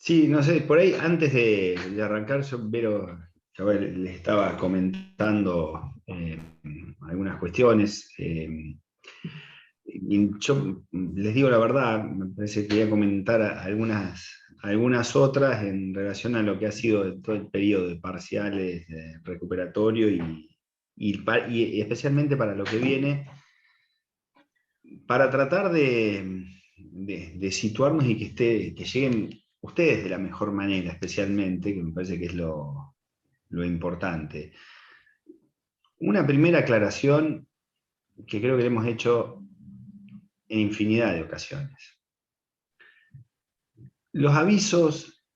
Sí, no sé, por ahí antes de arrancar, yo les estaba comentando algunas cuestiones. Y yo les digo la verdad, me parece que quería comentar algunas otras en relación a lo que ha sido todo el periodo de parciales, de recuperatorio y especialmente para lo que viene, para tratar de situarnos y que lleguen ustedes de la mejor manera, especialmente, que me parece que es lo importante. Una primera aclaración que creo que le hemos hecho en infinidad de ocasiones. Los avisos,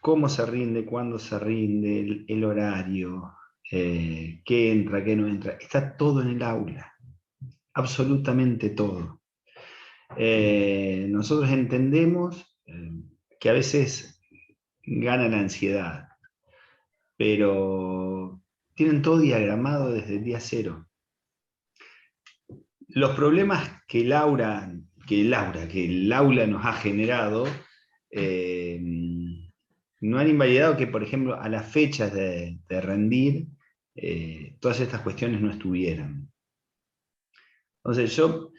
cómo se rinde, cuándo se rinde, el horario, qué entra, qué no entra, está todo en el aula, absolutamente todo. Nosotros entendemos que a veces gana la ansiedad, pero tienen todo diagramado desde el día cero. Los problemas que el aula nos ha generado, eh, no han invalidado que, por ejemplo, a las fechas de rendir, todas estas cuestiones no estuvieran. Entonces yo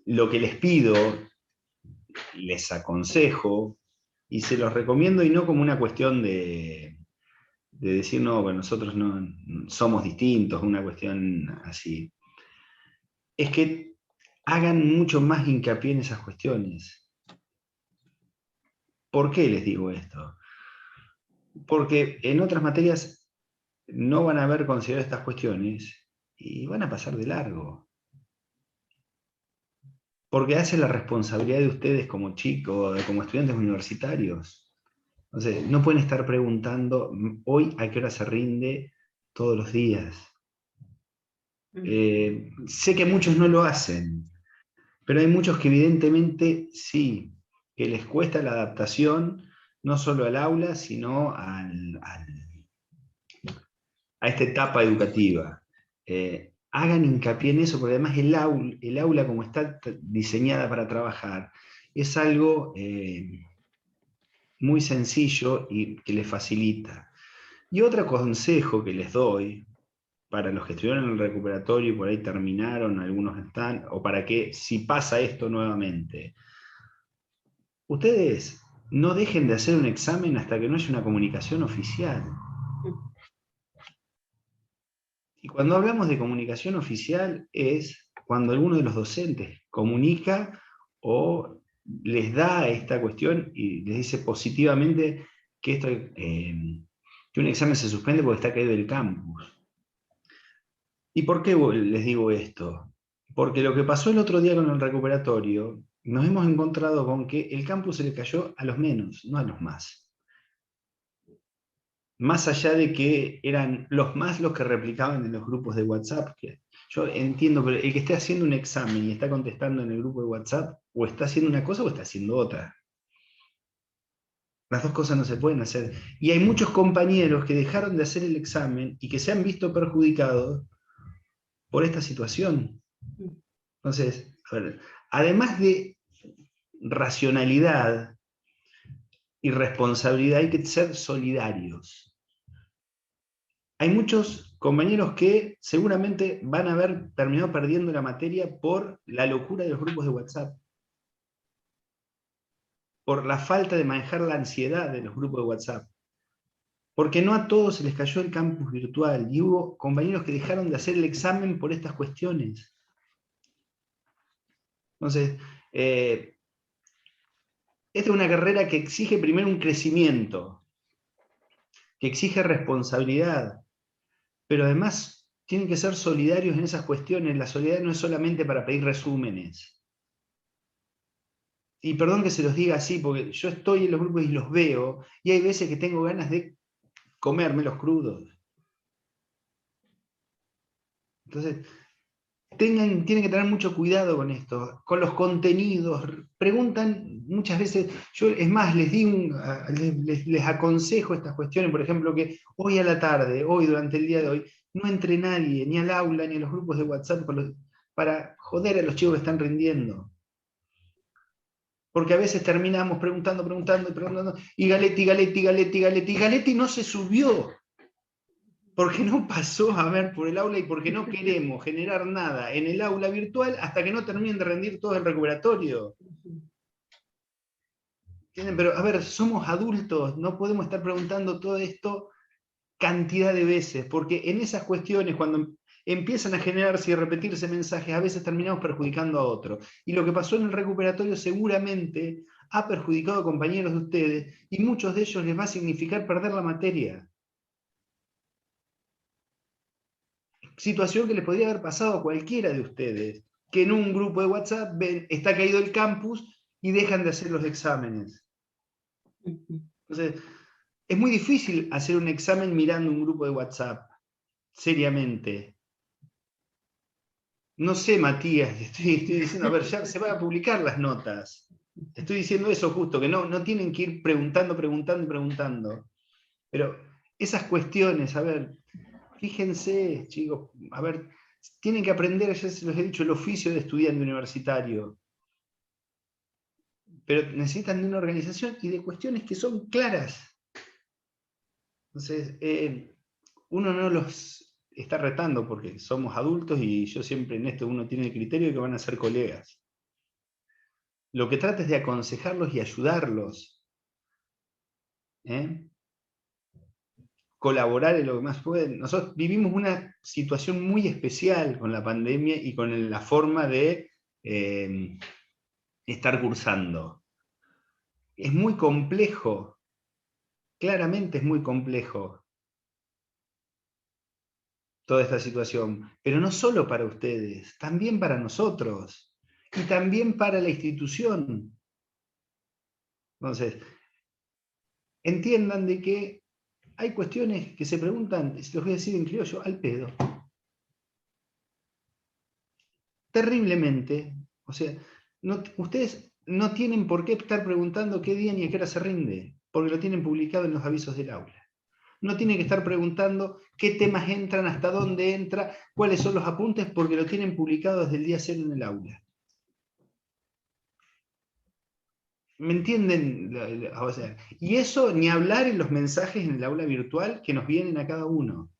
lo que les pido, les aconsejo y se los recomiendo, y no como una cuestión de decir, no, bueno, nosotros no somos distintos, una cuestión así, es que hagan mucho más hincapié en esas cuestiones. ¿Por qué les digo esto? Porque en otras materias no van a haber considerado estas cuestiones y van a pasar de largo. Porque hace la responsabilidad de ustedes como chicos, como estudiantes universitarios. Entonces, no pueden estar preguntando hoy a qué hora se rinde todos los días. Sé que muchos no lo hacen, pero hay muchos que evidentemente sí, que les cuesta la adaptación, no solo al aula, sino a esta etapa educativa. Hagan hincapié en eso, porque además el aula como está diseñada para trabajar, es algo muy sencillo y que les facilita. Y otro consejo que les doy, para los que estuvieron en el recuperatorio y por ahí terminaron, algunos están, o para que si pasa esto nuevamente, ustedes no dejen de hacer un examen hasta que no haya una comunicación oficial. Y cuando hablamos de comunicación oficial es cuando alguno de los docentes comunica o les da esta cuestión y les dice positivamente que un examen se suspende porque está caído del campus. ¿Y por qué les digo esto? Porque lo que pasó el otro día con el recuperatorio, nos hemos encontrado con que el campus se le cayó a los menos, no a los más. Más allá de que eran los más los que replicaban en los grupos de WhatsApp, que yo entiendo, pero el que esté haciendo un examen y está contestando en el grupo de WhatsApp, o está haciendo una cosa o está haciendo otra. Las dos cosas no se pueden hacer. Y hay muchos compañeros que dejaron de hacer el examen y que se han visto perjudicados por esta situación. Entonces, a ver, además de racionalidad y responsabilidad, hay que ser solidarios. Hay muchos compañeros que seguramente van a haber terminado perdiendo la materia por la locura de los grupos de WhatsApp, por la falta de manejar la ansiedad de los grupos de WhatsApp, porque no a todos se les cayó el campus virtual y hubo compañeros que dejaron de hacer el examen por estas cuestiones. Entonces, esta es una carrera que exige primero un crecimiento, que exige responsabilidad, pero además tienen que ser solidarios en esas cuestiones. La solidaridad no es solamente para pedir resúmenes. Y perdón que se los diga así, porque yo estoy en los grupos y los veo, y hay veces que tengo ganas de comerme los crudos. Entonces, tienen que tener mucho cuidado con esto, con los contenidos. Preguntan muchas veces, yo es más, les aconsejo estas cuestiones, por ejemplo, que hoy a la tarde, hoy durante el día de hoy, no entre nadie, ni al aula, ni a los grupos de WhatsApp, para joder a los chicos que están rindiendo. Porque a veces terminamos preguntando, y Galetti no se subió, porque no pasó a ver por el aula y porque no queremos generar nada en el aula virtual hasta que no terminen de rendir todo el recuperatorio. ¿Entienden? Pero, a ver, somos adultos, no podemos estar preguntando todo esto cantidad de veces, porque en esas cuestiones, cuando empiezan a generarse y repetirse mensajes, a veces terminamos perjudicando a otro. Y lo que pasó en el recuperatorio seguramente ha perjudicado a compañeros de ustedes, y muchos de ellos les va a significar perder la materia. Situación que les podría haber pasado a cualquiera de ustedes, que en un grupo de WhatsApp ven, está caído el campus y dejan de hacer los exámenes. Entonces, es muy difícil hacer un examen mirando un grupo de WhatsApp, seriamente. No sé, Matías, estoy diciendo, a ver, ya se van a publicar las notas. Estoy diciendo eso justo, que no tienen que ir preguntando. Pero esas cuestiones, a ver, fíjense, chicos, a ver, tienen que aprender, ya se los he dicho, el oficio de estudiante universitario. Pero necesitan de una organización y de cuestiones que son claras. Entonces, uno no los está retando porque somos adultos y yo siempre en esto uno tiene el criterio de que van a ser colegas. Lo que trata es de aconsejarlos y ayudarlos. Colaborar en lo que más pueden. Nosotros vivimos una situación muy especial con la pandemia y con la forma de estar cursando. Es muy complejo, claramente es muy complejo toda esta situación, pero no solo para ustedes, también para nosotros y también para la institución. Entonces, entiendan de que hay cuestiones que se preguntan, si los voy a decir en criollo, al pedo. Terriblemente. O sea, ustedes no tienen por qué estar preguntando qué día ni a qué hora se rinde, porque lo tienen publicado en los avisos del aula. No tienen que estar preguntando qué temas entran, hasta dónde entra, cuáles son los apuntes, porque lo tienen publicado desde el día 0 en el aula. ¿Me entienden? O sea, y eso ni hablar en los mensajes en el aula virtual que nos vienen a cada uno.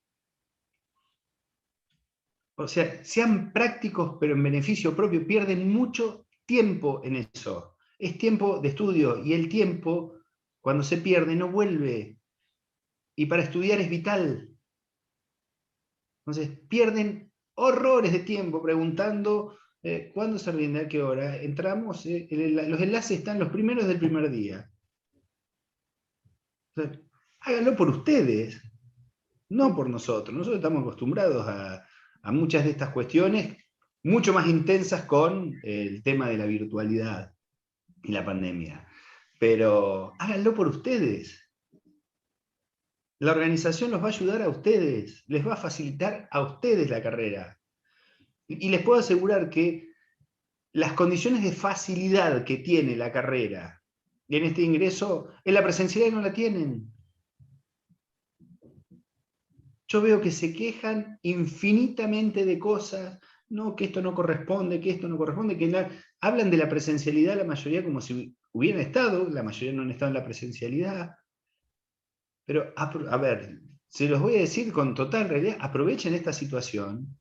O sea, sean prácticos, pero en beneficio propio, pierden mucho tiempo en eso. Es tiempo de estudio y el tiempo, cuando se pierde, no vuelve. Y para estudiar es vital. Entonces, pierden horrores de tiempo preguntando cuándo se rinde, a qué hora. Entramos, los enlaces están los primeros del primer día. O sea, háganlo por ustedes, no por nosotros. Nosotros estamos acostumbrados a muchas de estas cuestiones, mucho más intensas con el tema de la virtualidad y la pandemia. Pero háganlo por ustedes. La organización los va a ayudar a ustedes, les va a facilitar a ustedes la carrera. Y les puedo asegurar que las condiciones de facilidad que tiene la carrera en este ingreso, en la presencialidad no la tienen. Yo veo que se quejan infinitamente de cosas, no, que esto no corresponde, que esto no corresponde, hablan de la presencialidad la mayoría como si hubieran estado, la mayoría no han estado en la presencialidad. Pero, a ver, se los voy a decir con total realidad, aprovechen esta situación,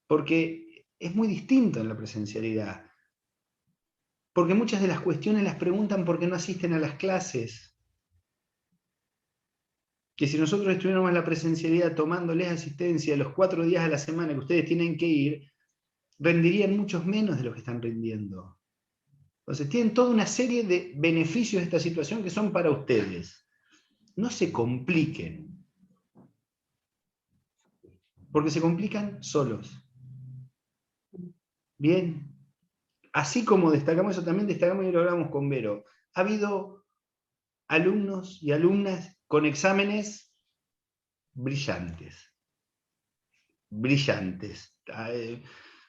porque es muy distinto en la presencialidad. Porque muchas de las cuestiones las preguntan porque no asisten a las clases. Que si nosotros estuviéramos en la presencialidad tomándoles asistencia los 4 días a la semana que ustedes tienen que ir, rendirían muchos menos de lo que están rindiendo. Entonces tienen toda una serie de beneficios de esta situación que son para ustedes. No se compliquen, porque se complican solos. Bien, así como destacamos eso, también destacamos y lo hablamos con Vero. Ha habido alumnos y alumnas con exámenes brillantes. Brillantes.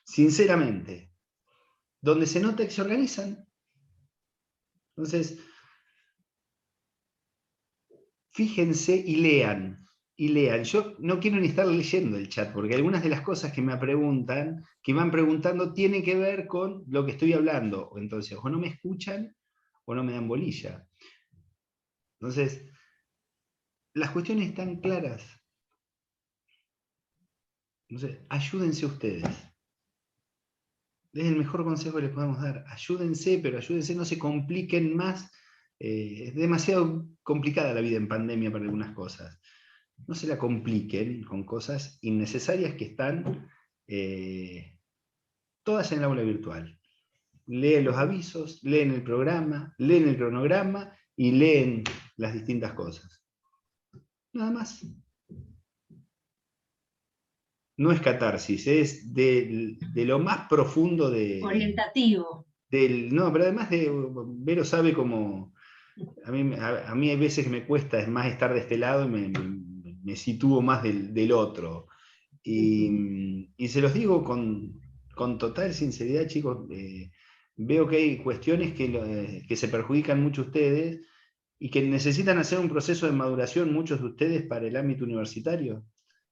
Sinceramente. Donde se nota que se organizan. Entonces, fíjense y lean. Y lean. Yo no quiero ni estar leyendo el chat, porque algunas de las cosas que me preguntan, que me van preguntando, tienen que ver con lo que estoy hablando. Entonces, o no me escuchan, o no me dan bolilla. Entonces, las cuestiones están claras. Entonces, ayúdense ustedes. Es el mejor consejo que les podemos dar. Ayúdense, pero ayúdense, no se compliquen más. Es demasiado complicada la vida en pandemia para algunas cosas. No se la compliquen con cosas innecesarias que están todas en el aula virtual. Leen los avisos, leen el programa, leen el cronograma y leen las distintas cosas. Nada más. No es catarsis, es de lo más profundo de... Orientativo. No, pero además Vero sabe cómo... A mí hay veces que me cuesta es más estar de este lado y me sitúo más del otro. Y se los digo con total sinceridad, chicos. Veo que hay cuestiones que se perjudican mucho a ustedes y que necesitan hacer un proceso de maduración muchos de ustedes para el ámbito universitario.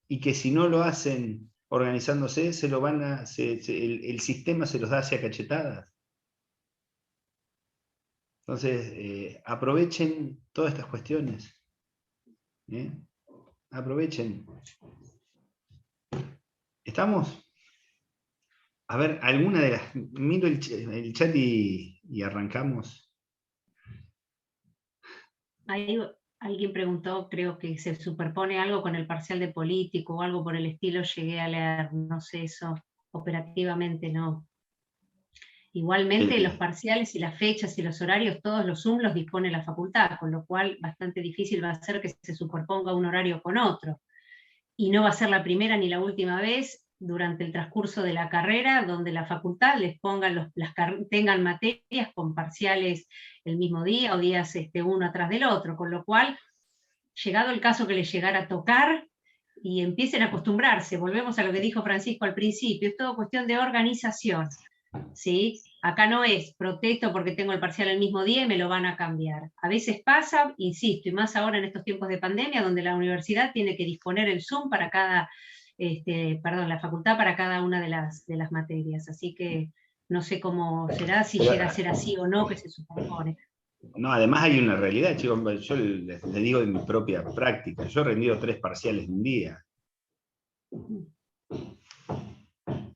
Y que si no lo hacen organizándose, el sistema se los da hacia cachetadas. Entonces, aprovechen todas estas cuestiones. Aprovechen. ¿Estamos? A ver, alguna de las... Miro el chat y arrancamos. Ahí alguien preguntó, creo que se superpone algo con el parcial de político o algo por el estilo, llegué a leer, no sé eso, operativamente no. Igualmente los parciales y las fechas y los horarios, todos los Zoom los dispone la facultad, con lo cual bastante difícil va a ser que se superponga un horario con otro. Y no va a ser la primera ni la última vez durante el transcurso de la carrera donde la facultad les ponga tengan materias con parciales el mismo día o días uno atrás del otro, con lo cual, llegado el caso que les llegara a tocar, y empiecen a acostumbrarse, volvemos a lo que dijo Francisco al principio, es todo cuestión de organización, ¿sí? Acá no es protesto porque tengo el parcial el mismo día y me lo van a cambiar. A veces pasa, insisto, y más ahora en estos tiempos de pandemia, donde la universidad tiene que disponer el Zoom para cada, la facultad para cada una de las materias. Así que no sé cómo será, si llega a ser así o no, que se supone. No, además hay una realidad, chicos. Yo les digo de mi propia práctica. Yo he rendido 3 parciales en un día.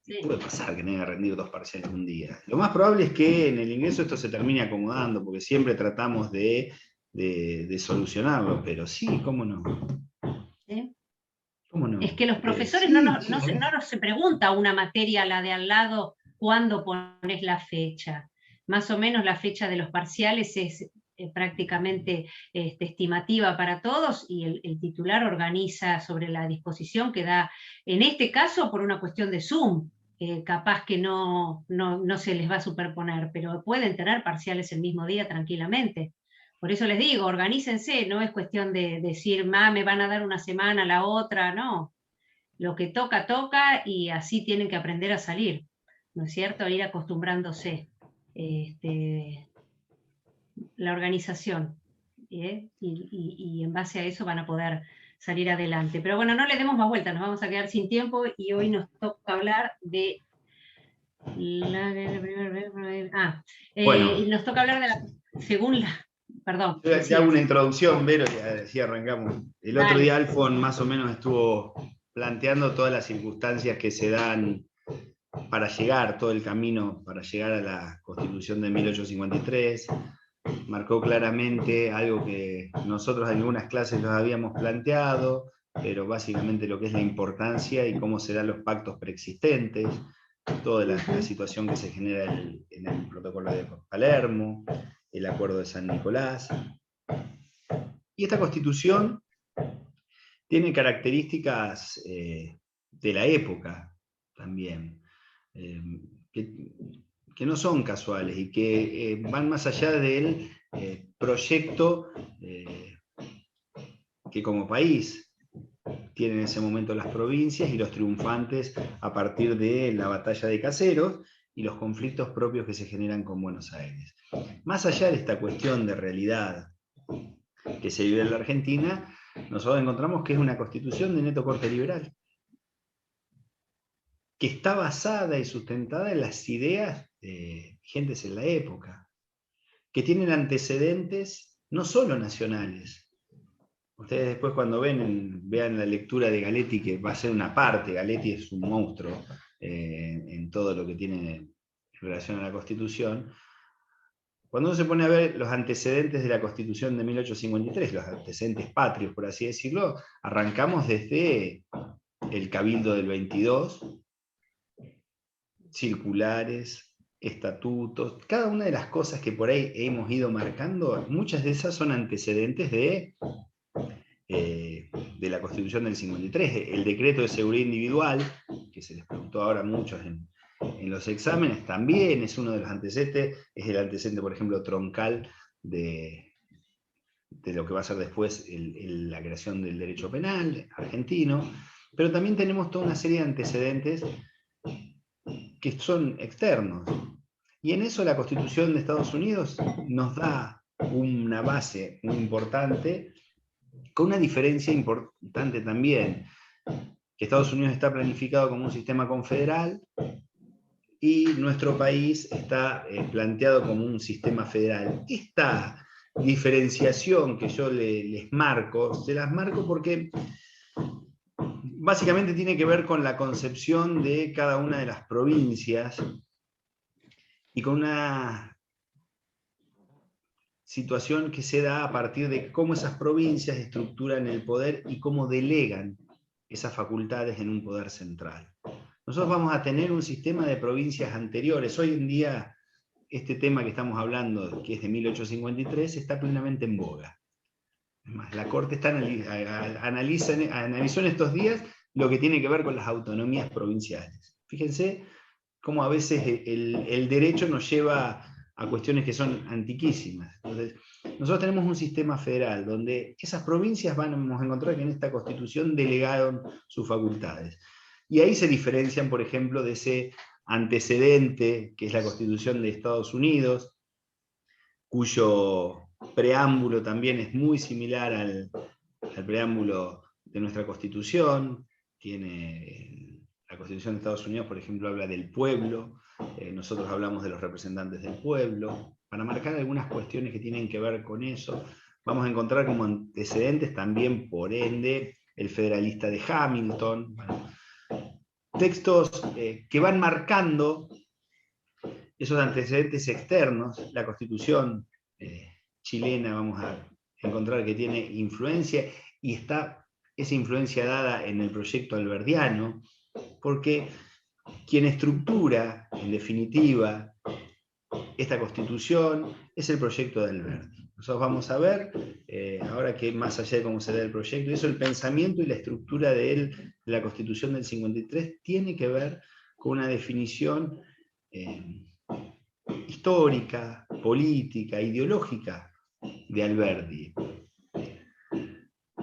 Sí. Puede pasar que tenga que rendir 2 parciales en un día. Lo más probable es que en el ingreso esto se termine acomodando, porque siempre tratamos de solucionarlo, pero sí, ¿cómo no? ¿Sí? ¿Cómo no? Es que los profesores Sí, no se pregunta una materia, la de al lado, ¿cuándo pones la fecha? Más o menos la fecha de los parciales es prácticamente estimativa para todos y el titular organiza sobre la disposición que da, en este caso por una cuestión de Zoom, capaz que no se les va a superponer, pero pueden tener parciales el mismo día tranquilamente. Por eso les digo, organícense, no es cuestión de decir, me van a dar una semana, la otra, no. Lo que toca, toca, y así tienen que aprender a salir, ¿no es cierto? A ir acostumbrándose. La organización, y en base a eso van a poder salir adelante. Pero bueno, no le demos más vueltas, nos vamos a quedar sin tiempo y hoy nos toca hablar de bueno, nos toca hablar de la, según la, perdón, te hago una introducción, Vero, y así arrancamos. El otro dale. día Alfon más o menos estuvo planteando todas las circunstancias que se dan para llegar, todo el camino para llegar a la Constitución de 1853. Marcó claramente algo que nosotros en algunas clases los habíamos planteado, pero básicamente lo que es la importancia y cómo se dan los pactos preexistentes, toda la situación que se genera en el protocolo de Palermo, el acuerdo de San Nicolás. Y esta Constitución tiene características de la época también, que no son casuales y que van más allá del proyecto que como país tienen en ese momento las provincias y los triunfantes a partir de la batalla de Caseros y los conflictos propios que se generan con Buenos Aires. Más allá de esta cuestión de realidad que se vive en la Argentina, nosotros encontramos que es una constitución de neto corte liberal, que está basada y sustentada en las ideas vigentes en la época. que tienen antecedentes no solo nacionales. Ustedes después cuando vean la lectura de Galetti, que va a ser una parte, Galetti es un monstruo en todo lo que tiene en relación a la Constitución. Cuando uno se pone a ver los antecedentes de la Constitución de 1853, los antecedentes patrios, por así decirlo, arrancamos desde el Cabildo del 22, circulares, estatutos, cada una de las cosas que por ahí hemos ido marcando, muchas de esas son antecedentes de la Constitución del 53. El decreto de seguridad individual, que se les preguntó ahora a muchos en los exámenes, también es uno de los antecedentes, es el antecedente, por ejemplo, troncal de lo que va a ser después la creación del derecho penal argentino, pero también tenemos toda una serie de antecedentes que son externos. Y en eso la Constitución de Estados Unidos nos da una base muy importante, con una diferencia importante también, que Estados Unidos está planificado como un sistema confederal y nuestro país está planteado como un sistema federal. Esta diferenciación que yo les marco, se las marco porque básicamente tiene que ver con la concepción de cada una de las provincias y con una situación que se da a partir de cómo esas provincias estructuran el poder y cómo delegan esas facultades en un poder central. Nosotros vamos a tener un sistema de provincias anteriores. Hoy en día, este tema que estamos hablando, que es de 1853, está plenamente en boga. Además, la Corte analizó en estos días lo que tiene que ver con las autonomías provinciales. Fíjense cómo a veces el derecho nos lleva a cuestiones que son antiquísimas. Entonces, nosotros tenemos un sistema federal donde esas provincias vamos a encontrar que en esta Constitución delegaron sus facultades. Y ahí se diferencian, por ejemplo, de ese antecedente que es la Constitución de Estados Unidos, cuyo preámbulo también es muy similar al preámbulo de nuestra Constitución. La Constitución de Estados Unidos, por ejemplo, habla del pueblo, nosotros hablamos de los representantes del pueblo, para marcar algunas cuestiones que tienen que ver con eso. Vamos a encontrar como antecedentes también, por ende, el Federalista de Hamilton, bueno, textos que van marcando esos antecedentes externos. La Constitución chilena, vamos a encontrar que tiene influencia, y está esa influencia dada en el proyecto alberdiano, porque quien estructura, en definitiva, esta Constitución es el proyecto de Alberdi. Nosotros vamos a ver, ahora que más allá de cómo se da el proyecto, eso, el pensamiento y la estructura de la Constitución del 53 tiene que ver con una definición histórica, política, ideológica de Alberdi.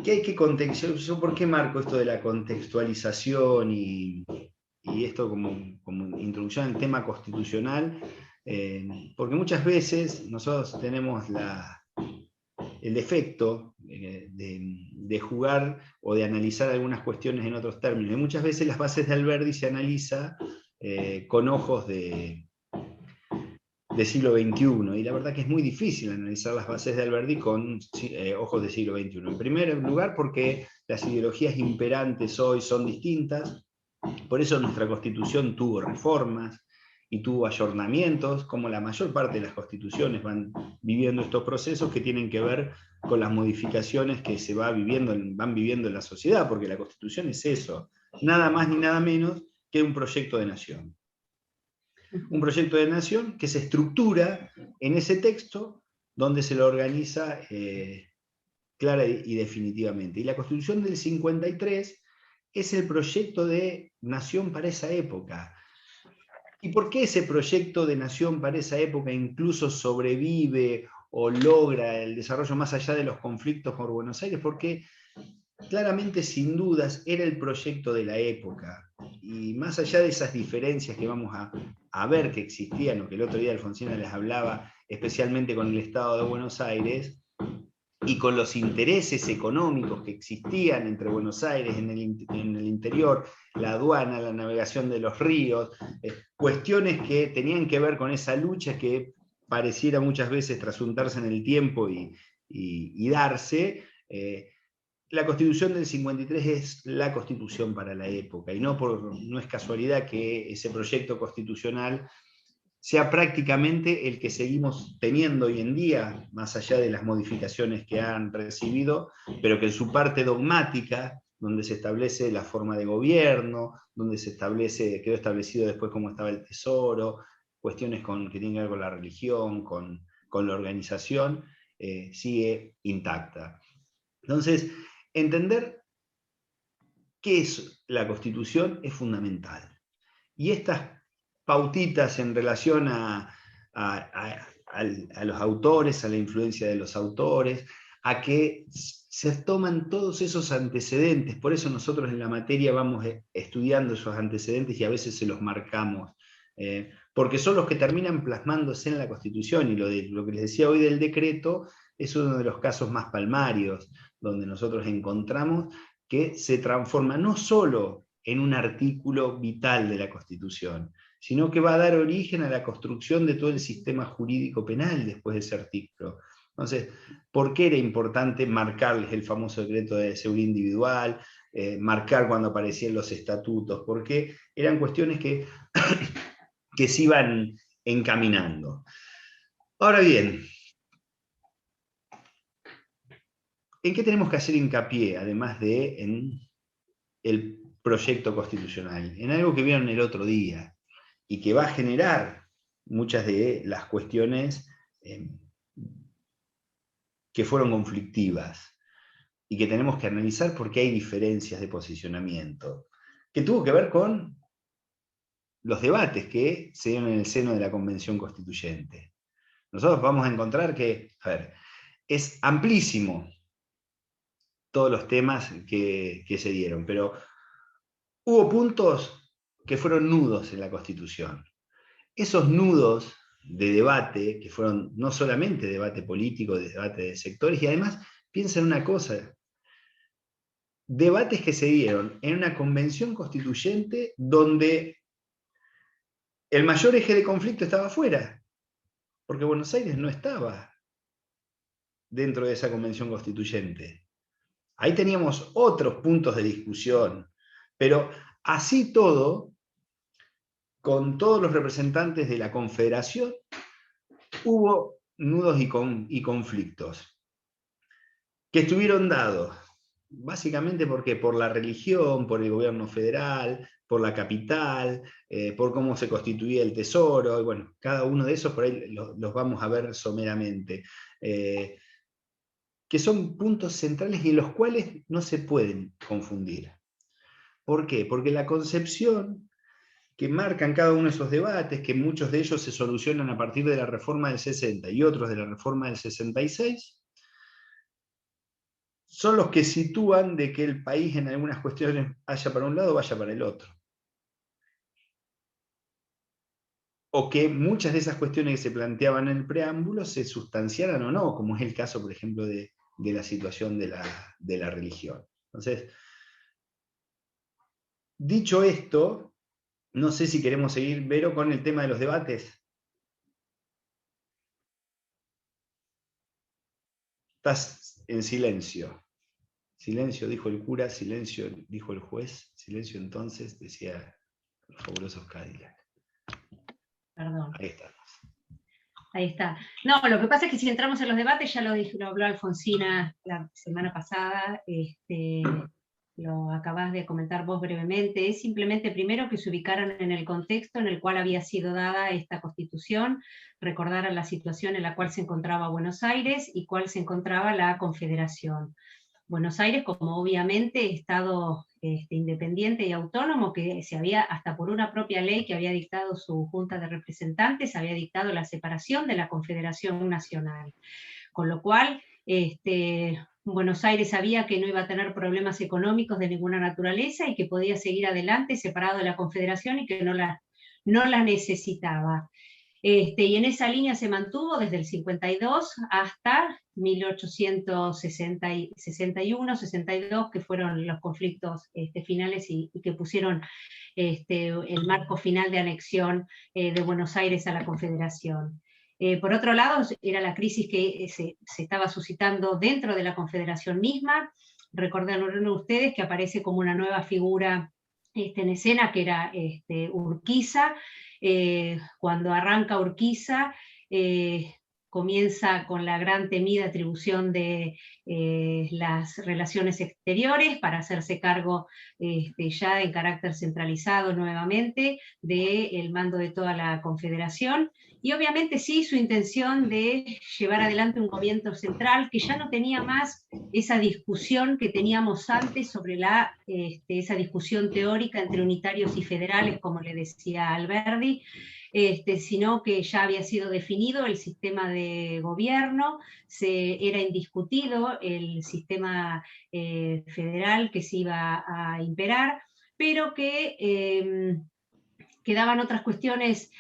¿Qué hay que contextualizar? ¿Yo por qué marco esto de la contextualización y esto como introducción al tema constitucional? Porque muchas veces nosotros tenemos el defecto de jugar o de analizar algunas cuestiones en otros términos. Y muchas veces las bases de Alberdi se analiza con ojos de siglo XXI, y la verdad que es muy difícil analizar las bases de Alberdi con ojos de siglo XXI. En primer lugar, porque las ideologías imperantes hoy son distintas, por eso nuestra Constitución tuvo reformas y tuvo ayornamientos, como la mayor parte de las constituciones van viviendo estos procesos que tienen que ver con las modificaciones que van viviendo en la sociedad, porque la Constitución es eso, nada más ni nada menos que un proyecto de nación. Un proyecto de nación que se estructura en ese texto donde se lo organiza clara y definitivamente. Y la Constitución del 53 es el proyecto de nación para esa época. ¿Y por qué ese proyecto de nación para esa época incluso sobrevive o logra el desarrollo más allá de los conflictos por Buenos Aires? Porque claramente, sin dudas, era el proyecto de la época. Y más allá de esas diferencias que vamos a ver que existían, o que el otro día Alfonsina les hablaba, especialmente con el Estado de Buenos Aires, y con los intereses económicos que existían entre Buenos Aires en el interior, la aduana, la navegación de los ríos, cuestiones que tenían que ver con esa lucha que pareciera muchas veces trasuntarse en el tiempo y darse, la Constitución del 53 es la Constitución para la época, y no es casualidad que ese proyecto constitucional sea prácticamente el que seguimos teniendo hoy en día, más allá de las modificaciones que han recibido, pero que en su parte dogmática, donde se establece la forma de gobierno, donde quedó establecido después cómo estaba el tesoro, cuestiones que tienen que ver con la religión, con la organización, sigue intacta. Entonces, entender qué es la Constitución es fundamental. Y estas pautitas en relación a los autores, a la influencia de los autores, a que se toman todos esos antecedentes. Por eso nosotros en la materia vamos estudiando esos antecedentes y a veces se los marcamos, porque son los que terminan plasmándose en la Constitución, y lo que les decía hoy del decreto es uno de los casos más palmarios, donde nosotros encontramos que se transforma no solo en un artículo vital de la Constitución, sino que va a dar origen a la construcción de todo el sistema jurídico penal después de ese artículo. Entonces, ¿por qué era importante marcarles el famoso decreto de seguridad individual, marcar cuando aparecían los estatutos? Porque eran cuestiones que, que se iban encaminando. Ahora bien, ¿en qué tenemos que hacer hincapié, además de en el proyecto constitucional? En algo que vieron el otro día, y que va a generar muchas de las cuestiones que fueron conflictivas, y que tenemos que analizar porque hay diferencias de posicionamiento, que tuvo que ver con los debates que se dieron en el seno de la Convención Constituyente. Nosotros vamos a encontrar que, es amplísimo todos los temas que se dieron, pero hubo puntos que fueron nudos en la Constitución. Esos nudos de debate, que fueron no solamente debate político, debate de sectores, y además, piensa en una cosa, debates que se dieron en una convención constituyente donde el mayor eje de conflicto estaba afuera, porque Buenos Aires no estaba dentro de esa convención constituyente. Ahí teníamos otros puntos de discusión, pero así todo, con todos los representantes de la Confederación, hubo nudos y conflictos que estuvieron dados básicamente porque por la religión, por el gobierno federal, por la capital, por cómo se constituía el tesoro, y bueno, cada uno de esos por ahí los vamos a ver someramente, que son puntos centrales y en los cuales no se pueden confundir. ¿Por qué? Porque la concepción que marcan cada uno de esos debates, que muchos de ellos se solucionan a partir de la reforma del 60 y otros de la reforma del 66, son los que sitúan de que el país en algunas cuestiones vaya para un lado o vaya para el otro. O que muchas de esas cuestiones que se planteaban en el preámbulo se sustanciaran o no, como es el caso, por ejemplo, de la situación de la religión. Entonces, dicho esto, no sé si queremos seguir, Vero, con el tema de los debates. Estás en silencio. Silencio, dijo el cura, silencio, dijo el juez, silencio entonces, decía los fabulosos Cadillac. Perdón. Ahí estamos. Ahí está. No, lo que pasa es que si entramos en los debates, ya lo habló Alfonsina la semana pasada, lo acabás de comentar vos brevemente, es simplemente primero que se ubicaran en el contexto en el cual había sido dada esta Constitución, recordaran la situación en la cual se encontraba Buenos Aires y cuál se encontraba la Confederación. Buenos Aires como obviamente Estado independiente y autónomo, que se había, hasta por una propia ley que había dictado su Junta de Representantes, había dictado la separación de la Confederación Nacional. Con lo cual, Buenos Aires sabía que no iba a tener problemas económicos de ninguna naturaleza y que podía seguir adelante separado de la Confederación y que no la necesitaba. Y en esa línea se mantuvo desde el 52 hasta 1861, 62, que fueron los conflictos finales y que pusieron el marco final de anexión de Buenos Aires a la Confederación. Por otro lado, era la crisis que se estaba suscitando dentro de la Confederación misma. Recordarán ustedes que aparece como una nueva figura en escena, que era Urquiza. Cuando arranca Urquiza, comienza con la gran temida atribución de las relaciones exteriores para hacerse cargo ya en carácter centralizado nuevamente del mando de toda la Confederación, y obviamente sí su intención de llevar adelante un gobierno central que ya no tenía más esa discusión que teníamos antes sobre esa discusión teórica entre unitarios y federales, como le decía Alberdi, sino que ya había sido definido el sistema de gobierno, era indiscutido el sistema federal que se iba a imperar, pero que quedaban otras cuestiones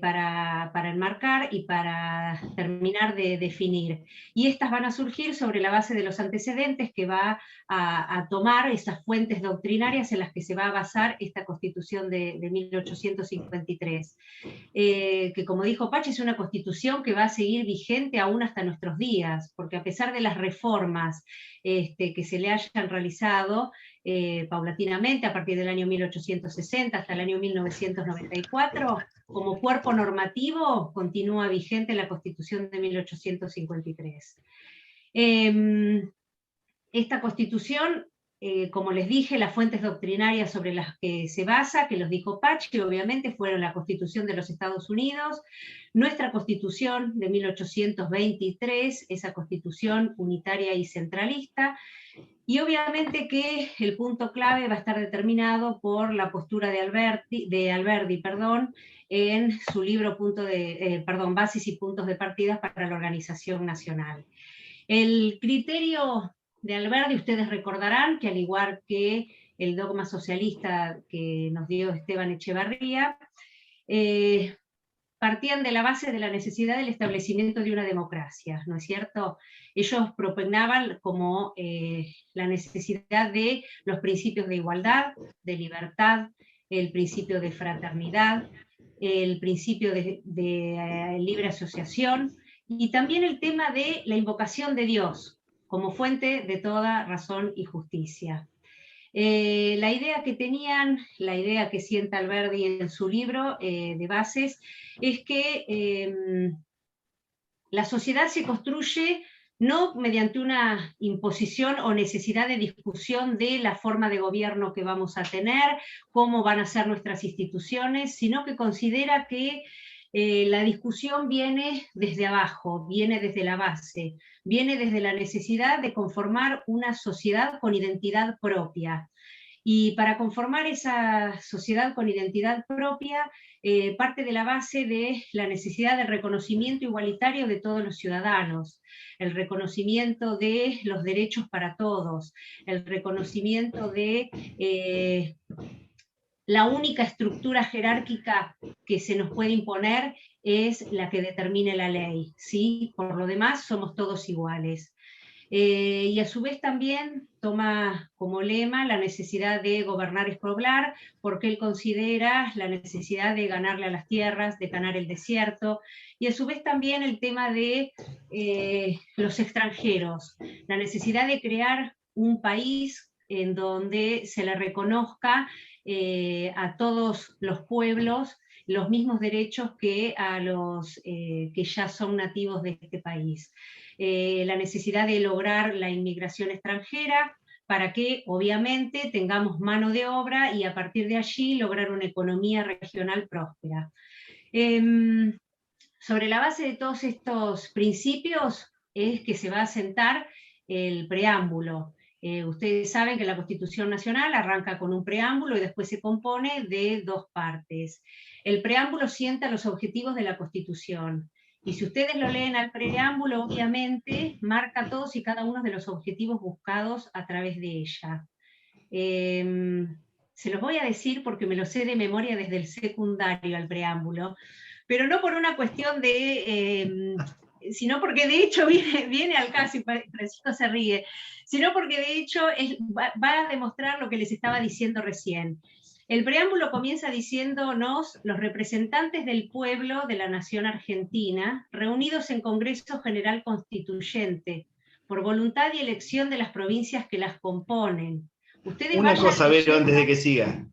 para enmarcar y para terminar de definir. Y estas van a surgir sobre la base de los antecedentes que va a tomar esas fuentes doctrinarias en las que se va a basar esta Constitución de 1853. Que como dijo Pachi, es una Constitución que va a seguir vigente aún hasta nuestros días, porque a pesar de las reformas que se le hayan realizado, paulatinamente a partir del año 1860 hasta el año 1994, como cuerpo normativo continúa vigente la Constitución de 1853. Esta Constitución, como les dije, las fuentes doctrinarias sobre las que se basa, que los dijo Pachi, obviamente fueron la Constitución de los Estados Unidos, nuestra Constitución de 1823, esa Constitución unitaria y centralista, y obviamente que el punto clave va a estar determinado por la postura de Alberdi, en su libro Bases y Puntos de Partida para la Organización Nacional. El criterio de Alberdi, ustedes recordarán que al igual que el dogma socialista que nos dio Esteban Echevarría, partían de la base de la necesidad del establecimiento de una democracia, ¿no es cierto? Ellos propugnaban como la necesidad de los principios de igualdad, de libertad, el principio de fraternidad, el principio de libre asociación, y también el tema de la invocación de Dios como fuente de toda razón y justicia. La idea que tenían, la idea que sienta Alberdi en su libro de bases, es que la sociedad se construye no mediante una imposición o necesidad de discusión de la forma de gobierno que vamos a tener, cómo van a ser nuestras instituciones, sino que considera que la discusión viene desde abajo, viene desde la base, viene desde la necesidad de conformar una sociedad con identidad propia. Y para conformar esa sociedad con identidad propia, parte de la base de la necesidad del reconocimiento igualitario de todos los ciudadanos, el reconocimiento de los derechos para todos, el reconocimiento de la única estructura jerárquica que se nos puede imponer es la que determine la ley, ¿sí? Por lo demás somos todos iguales. Y a su vez también toma como lema la necesidad de gobernar es poblar, porque él considera la necesidad de ganarle a las tierras, de ganar el desierto, y a su vez también el tema de los extranjeros, la necesidad de crear un país en donde se le reconozca a todos los pueblos los mismos derechos que a los que ya son nativos de este país. La necesidad de lograr la inmigración extranjera para que obviamente tengamos mano de obra y a partir de allí lograr una economía regional próspera. Sobre la base de todos estos principios es que se va a sentar el preámbulo. Ustedes saben que la Constitución Nacional arranca con un preámbulo y después se compone de dos partes. El preámbulo sienta los objetivos de la Constitución. Y si ustedes lo leen al preámbulo, obviamente marca todos y cada uno de los objetivos buscados a través de ella. Se los voy a decir porque me lo sé de memoria desde el secundario al preámbulo, pero no por una cuestión de... sino porque de hecho viene al caso, y Francisco se ríe, sino porque de hecho va a demostrar lo que les estaba diciendo recién. El preámbulo comienza diciéndonos: los representantes del pueblo de la nación argentina, reunidos en Congreso General Constituyente, por voluntad y elección de las provincias que las componen. Ustedes Una vayan cosa, Vero, leyendo. antes de que siga.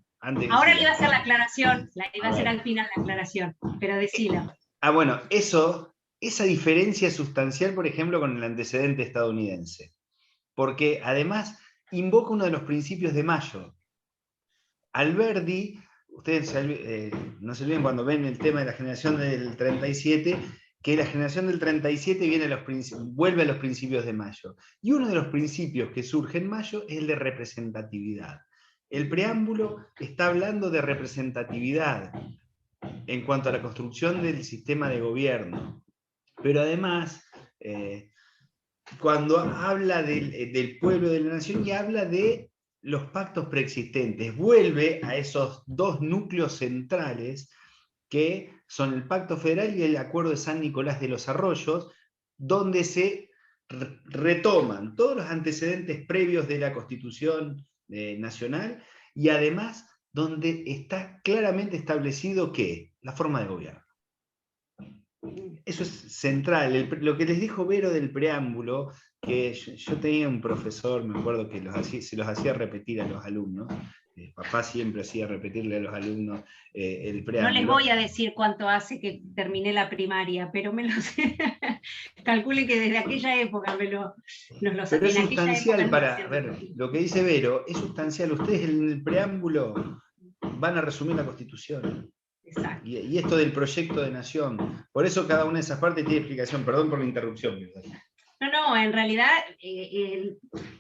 Ahora le iba a hacer la aclaración, la iba a hacer ver. al final la aclaración, pero decila. Bueno, esa diferencia es sustancial, por ejemplo, con el antecedente estadounidense. Porque además invoca uno de los principios de Mayo. Alberdi, ustedes no se olviden cuando ven el tema de la generación del 37, que la generación del 37 vuelve a los principios de Mayo. Y uno de los principios que surge en Mayo es el de representatividad. El preámbulo está hablando de representatividad en cuanto a la construcción del sistema de gobierno. Pero además, cuando habla del pueblo de la nación y habla de los pactos preexistentes, vuelve a esos dos núcleos centrales que son el Pacto Federal y el Acuerdo de San Nicolás de los Arroyos, donde se retoman todos los antecedentes previos de la Constitución Nacional y además donde está claramente establecido que la forma de gobierno. Eso es central. Lo que les dijo Vero del preámbulo, que yo tenía un profesor, me acuerdo que se los hacía repetir a los alumnos. Papá siempre hacía repetirle a los alumnos el preámbulo. No les voy a decir cuánto hace que terminé la primaria, pero me lo sé. Calculen que desde aquella época nos lo Pero es en sustancial para ver, lo que dice Vero, es sustancial. Ustedes en el preámbulo van a resumir la Constitución. Exacto. Y esto del proyecto de nación. Por eso cada una de esas partes tiene explicación. Perdón por la interrupción. No, en realidad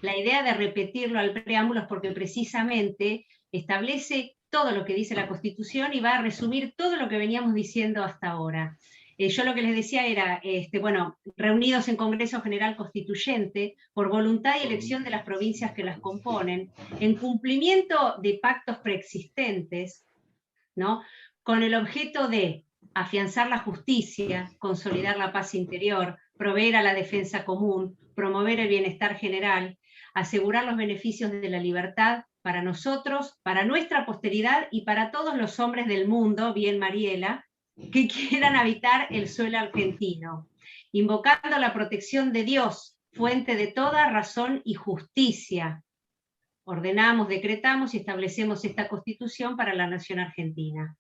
la idea de repetirlo al preámbulo es porque precisamente establece todo lo que dice la Constitución y va a resumir todo lo que veníamos diciendo hasta ahora. Yo lo que les decía era, reunidos en Congreso General Constituyente, por voluntad y elección de las provincias que las componen, en cumplimiento de pactos preexistentes, ¿no?, con el objeto de afianzar la justicia, consolidar la paz interior, proveer a la defensa común, promover el bienestar general, asegurar los beneficios de la libertad para nosotros, para nuestra posteridad y para todos los hombres del mundo, bien Mariela, que quieran habitar el suelo argentino, invocando la protección de Dios, fuente de toda razón y justicia. Ordenamos, decretamos y establecemos esta Constitución para la nación argentina.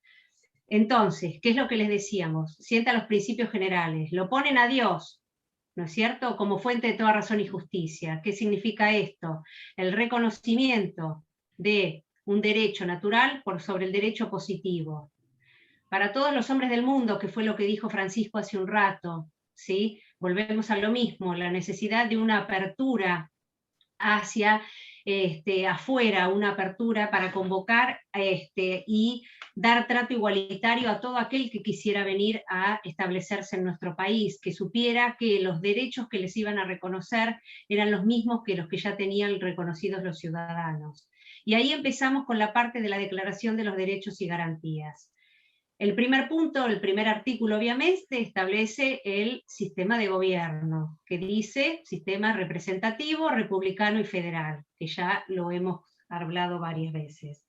Entonces, ¿qué es lo que les decíamos? Sienta los principios generales, lo ponen a Dios, ¿no es cierto?, como fuente de toda razón y justicia. ¿Qué significa esto? El reconocimiento de un derecho natural por sobre el derecho positivo. Para todos los hombres del mundo, que fue lo que dijo Francisco hace un rato, ¿sí? Volvemos a lo mismo, la necesidad de una apertura hacia afuera, una apertura para convocar y dar trato igualitario a todo aquel que quisiera venir a establecerse en nuestro país, que supiera que los derechos que les iban a reconocer eran los mismos que los que ya tenían reconocidos los ciudadanos. Y ahí empezamos con la parte de la Declaración de los Derechos y Garantías. El primer punto, el primer artículo obviamente, establece el sistema de gobierno, que dice sistema representativo, republicano y federal, que ya lo hemos hablado varias veces.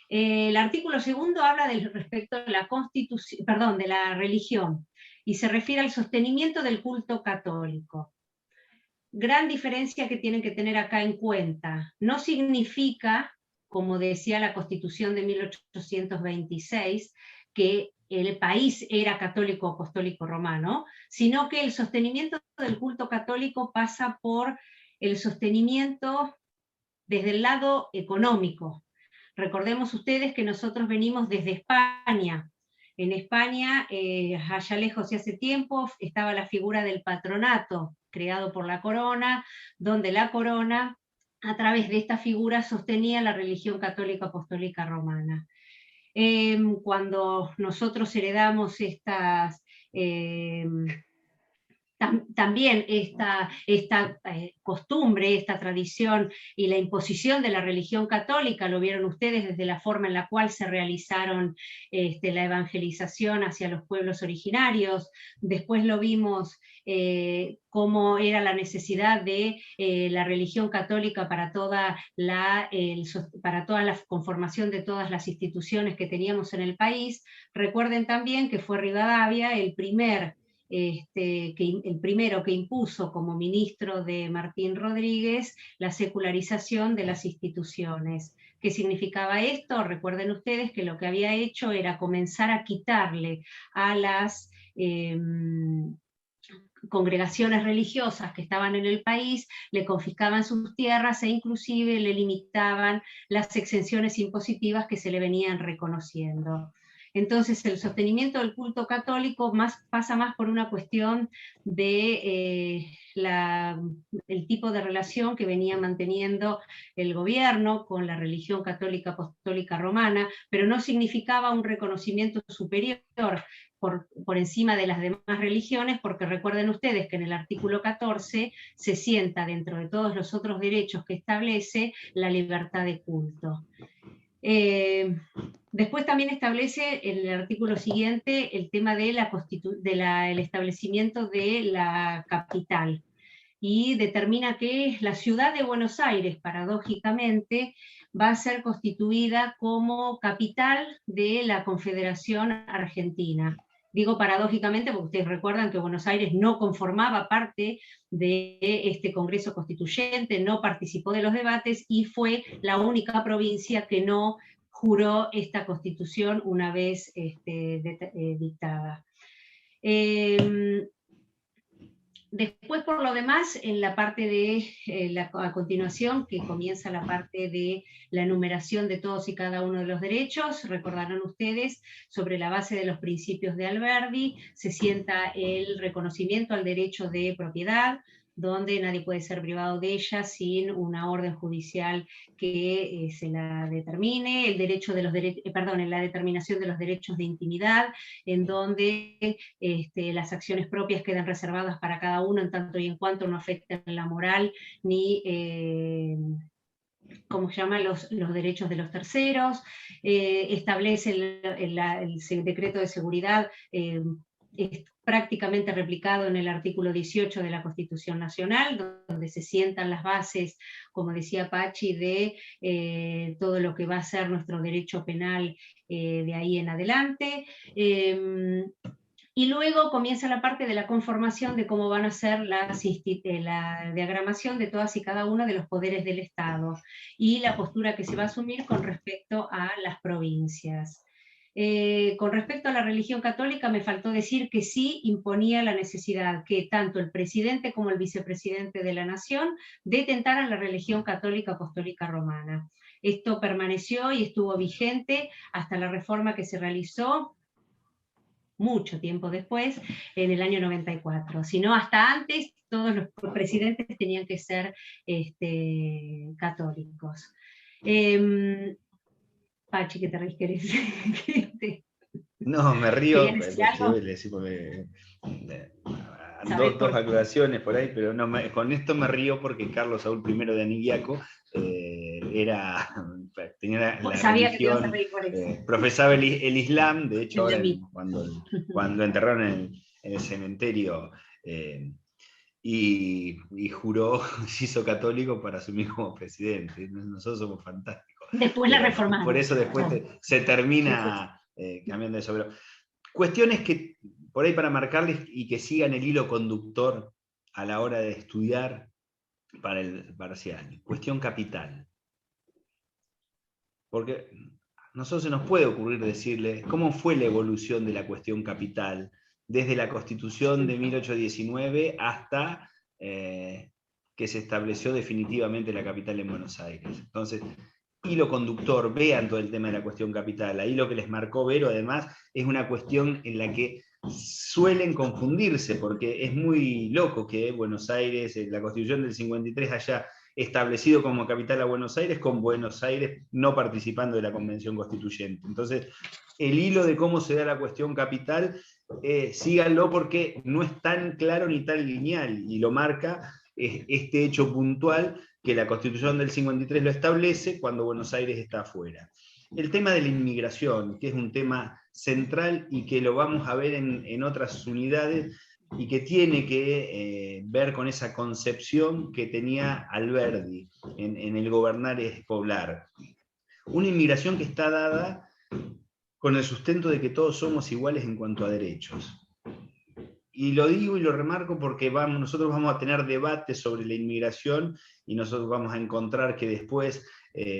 El artículo segundo habla respecto a la Constitución, perdón, de la religión, y se refiere al sostenimiento del culto católico. Gran diferencia que tienen que tener acá en cuenta. No significa, como decía la Constitución de 1826, que el país era católico o apostólico romano, sino que el sostenimiento del culto católico pasa por el sostenimiento desde el lado económico. Recordemos ustedes que nosotros venimos desde España. En España, allá lejos y hace tiempo, estaba la figura del patronato, creado por la corona, donde la corona, a través de esta figura, sostenía la religión católica apostólica romana. Cuando nosotros heredamos también esta costumbre, esta tradición y la imposición de la religión católica, lo vieron ustedes desde la forma en la cual se realizaron la evangelización hacia los pueblos originarios. Después lo vimos cómo era la necesidad de la religión católica para toda la conformación de todas las instituciones que teníamos en el país. Recuerden también que fue Rivadavia el primero que impuso como ministro de Martín Rodríguez la secularización de las instituciones. ¿Qué significaba esto? Recuerden ustedes que lo que había hecho era comenzar a quitarle a las congregaciones religiosas que estaban en el país, le confiscaban sus tierras e inclusive le limitaban las exenciones impositivas que se le venían reconociendo. Entonces el sostenimiento del culto católico pasa más por una cuestión de el tipo de relación que venía manteniendo el gobierno con la religión católica apostólica romana, pero no significaba un reconocimiento superior por encima de las demás religiones, porque recuerden ustedes que en el artículo 14 se sienta dentro de todos los otros derechos que establece la libertad de culto. Después también establece en el artículo siguiente el tema de el establecimiento de la capital, y determina que la ciudad de Buenos Aires, paradójicamente, va a ser constituida como capital de la Confederación Argentina. Digo paradójicamente porque ustedes recuerdan que Buenos Aires no conformaba parte de este Congreso Constituyente, no participó de los debates y fue la única provincia que no juró esta Constitución una vez dictada. Después, por lo demás, en la parte de, a continuación, que comienza la parte de la enumeración de todos y cada uno de los derechos, recordarán ustedes, sobre la base de los principios de Alberdi, se sienta el reconocimiento al derecho de propiedad, donde nadie puede ser privado de ella sin una orden judicial que se la determine, el derecho de la determinación de los derechos de intimidad, en donde las acciones propias quedan reservadas para cada uno en tanto y en cuanto no afecten la moral ni ¿cómo se llama? Los derechos de los terceros, establece el decreto de seguridad, es prácticamente replicado en el artículo 18 de la Constitución Nacional, donde se sientan las bases, como decía Pachi, de todo lo que va a ser nuestro derecho penal de ahí en adelante. Y luego comienza la parte de la conformación de cómo van a ser la diagramación de todas y cada uno de los poderes del Estado y la postura que se va a asumir con respecto a las provincias. Con respecto a la religión católica, me faltó decir que sí imponía la necesidad que tanto el presidente como el vicepresidente de la nación detentaran la religión católica apostólica romana. Esto permaneció y estuvo vigente hasta la reforma que se realizó mucho tiempo después, en el año 94. Si no, hasta antes, todos los presidentes tenían que ser católicos. Pachi, ¿qué te reís? No, me río, dos aclaraciones por ahí, pero no, con esto me río porque Carlos Saúl I de Anigliaco tenía la religión, profesaba el Islam, de hecho ahora cuando enterraron en el cementerio y juró, se hizo católico para asumir como presidente. Nosotros somos fantásticos. Después la reformaron. Por eso después se termina cambiando eso. Pero cuestiones que, por ahí para marcarles y que sigan el hilo conductor a la hora de estudiar para el parcial. Cuestión capital. Porque a nosotros se nos puede ocurrir decirle cómo fue la evolución de la cuestión capital desde la Constitución de 1819 hasta que se estableció definitivamente la capital en Buenos Aires. Entonces, hilo conductor, vean todo el tema de la cuestión capital. Ahí lo que les marcó Vero, además, es una cuestión en la que suelen confundirse, porque es muy loco que Buenos Aires, la Constitución del 53 haya establecido como capital a Buenos Aires, con Buenos Aires no participando de la Convención Constituyente. Entonces, el hilo de cómo se da la cuestión capital síganlo porque no es tan claro ni tan lineal, y lo marca este hecho puntual que la Constitución del 53 lo establece cuando Buenos Aires está afuera. El tema de la inmigración, que es un tema central y que lo vamos a ver en otras unidades, y que tiene que ver con esa concepción que tenía Alberdi en el gobernar es poblar. Una inmigración que está dada con el sustento de que todos somos iguales en cuanto a derechos. Y lo digo y lo remarco porque nosotros vamos a tener debates sobre la inmigración, y nosotros vamos a encontrar que después,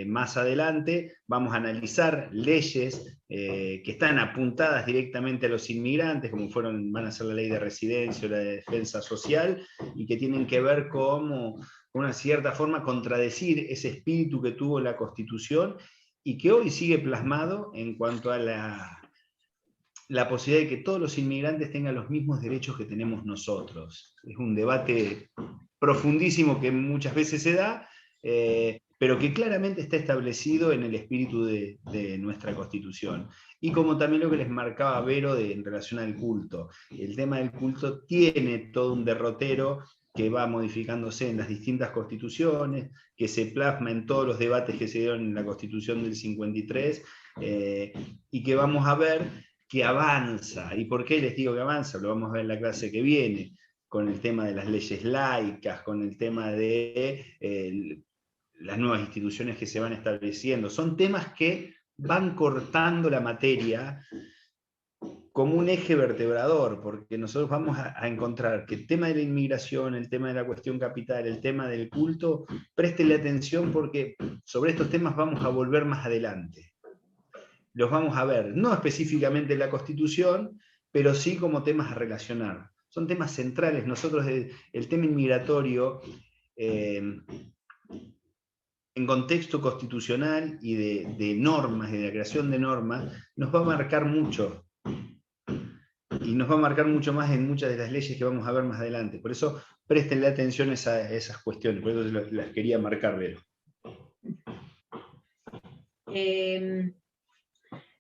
más adelante, vamos a analizar leyes que están apuntadas directamente a los inmigrantes, como van a ser la ley de residencia o la de defensa social, y que tienen que ver con una cierta forma contradecir ese espíritu que tuvo la Constitución y que hoy sigue plasmado en cuanto a la posibilidad de que todos los inmigrantes tengan los mismos derechos que tenemos nosotros. Es un debate profundísimo que muchas veces se da, pero que claramente está establecido en el espíritu de nuestra Constitución. Y como también lo que les marcaba Vero en relación al culto. El tema del culto tiene todo un derrotero que va modificándose en las distintas constituciones, que se plasma en todos los debates que se dieron en la Constitución del 53, y que vamos a ver que avanza. ¿Y por qué les digo que avanza? Lo vamos a ver en la clase que viene, con el tema de las leyes laicas, con el tema de las nuevas instituciones que se van estableciendo. Son temas que van cortando la materia como un eje vertebrador, porque nosotros vamos a encontrar que el tema de la inmigración, el tema de la cuestión capital, el tema del culto, préstenle atención porque sobre estos temas vamos a volver más adelante. Los vamos a ver, no específicamente en la Constitución, pero sí como temas a relacionar. Son temas centrales. Nosotros el tema inmigratorio, en contexto constitucional y de normas, de la creación de normas, nos va a marcar mucho. Y nos va a marcar mucho más en muchas de las leyes que vamos a ver más adelante. Por eso, préstenle atención a esas cuestiones. Por eso las quería marcar, Vero.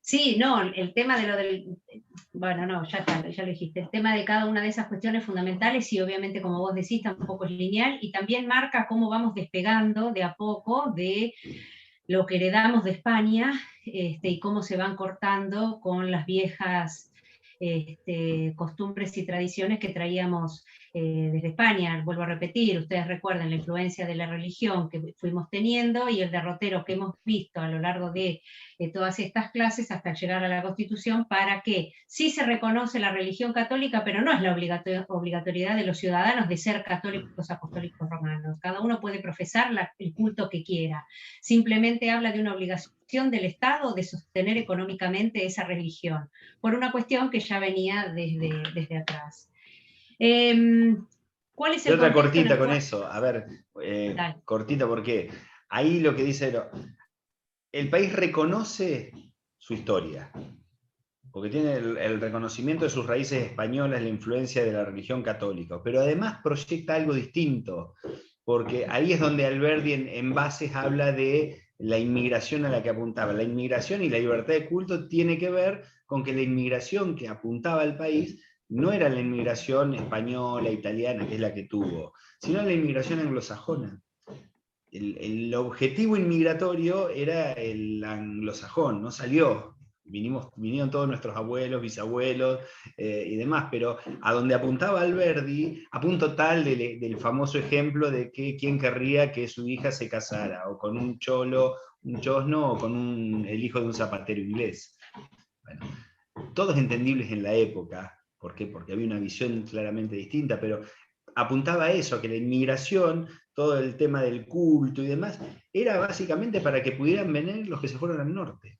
Sí, no, el tema de lo del... Bueno, no, ya está, ya lo dijiste. El tema de cada una de esas cuestiones fundamentales, y obviamente, como vos decís, tampoco es lineal, y también marca cómo vamos despegando de a poco de lo que heredamos de España, y cómo se van cortando con las viejas costumbres y tradiciones que traíamos desde España. Vuelvo a repetir, ustedes recuerden la influencia de la religión que fuimos teniendo y el derrotero que hemos visto a lo largo de todas estas clases hasta llegar a la Constitución, para que sí se reconoce la religión católica, pero no es la obligatoriedad de los ciudadanos de ser católicos apostólicos romanos. Cada uno puede profesar el culto que quiera. Simplemente habla de una obligación del Estado de sostener económicamente esa religión, por una cuestión que ya venía desde atrás. ¿Cuál es el otra contexto en cortita el con cual... eso, a ver, cortita porque ahí lo que dice, el país reconoce su historia, porque tiene el reconocimiento de sus raíces españolas, la influencia de la religión católica, pero además proyecta algo distinto, porque ahí es donde Alberdi en bases habla de la inmigración a la que apuntaba. La inmigración y la libertad de culto tiene que ver con que la inmigración que apuntaba al país no era la inmigración española, italiana, que es la que tuvo, sino la inmigración anglosajona. El objetivo inmigratorio era el anglosajón, no salió. Vinieron todos nuestros abuelos, bisabuelos y demás, pero a donde apuntaba Alberdi, a punto tal del famoso ejemplo de que quién querría que su hija se casara, o con un cholo, un chosno, o con el hijo de un zapatero inglés. Bueno, todos entendibles en la época. ¿Por qué? Porque había una visión claramente distinta, pero apuntaba a eso, a que la inmigración, todo el tema del culto y demás, era básicamente para que pudieran venir los que se fueron al norte,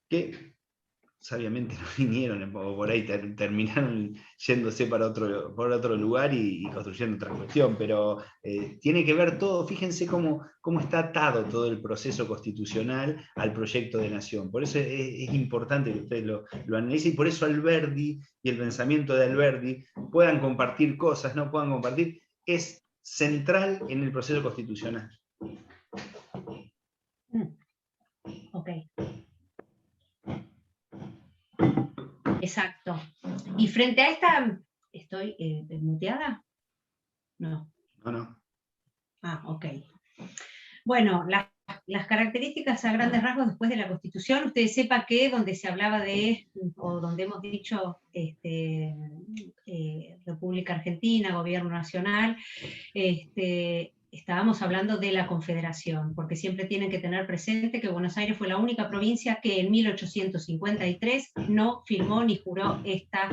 que sabiamente no vinieron, o por ahí terminaron yéndose por otro lugar y construyendo otra cuestión, pero tiene que ver todo, fíjense cómo está atado todo el proceso constitucional al proyecto de nación. Por eso es importante que ustedes lo analicen, y por eso Alberdi y el pensamiento de Alberdi puedan compartir cosas, no puedan compartir, es central en el proceso constitucional. Ok. Exacto. Y frente a esta, ¿estoy muteada? No. No. Ah, ok. Bueno, las características a grandes rasgos después de la Constitución, ustedes sepan que donde se hablaba de, o donde hemos dicho República Argentina, Gobierno Nacional, estábamos hablando de la Confederación, porque siempre tienen que tener presente que Buenos Aires fue la única provincia que en 1853 no firmó ni juró esta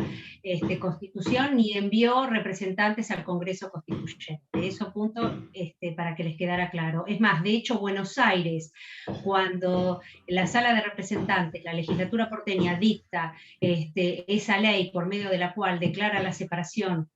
Constitución, ni envió representantes al Congreso Constituyente. Eso punto para que les quedara claro. Es más, de hecho, Buenos Aires, cuando la Sala de Representantes, la legislatura porteña, dicta esa ley por medio de la cual declara la separación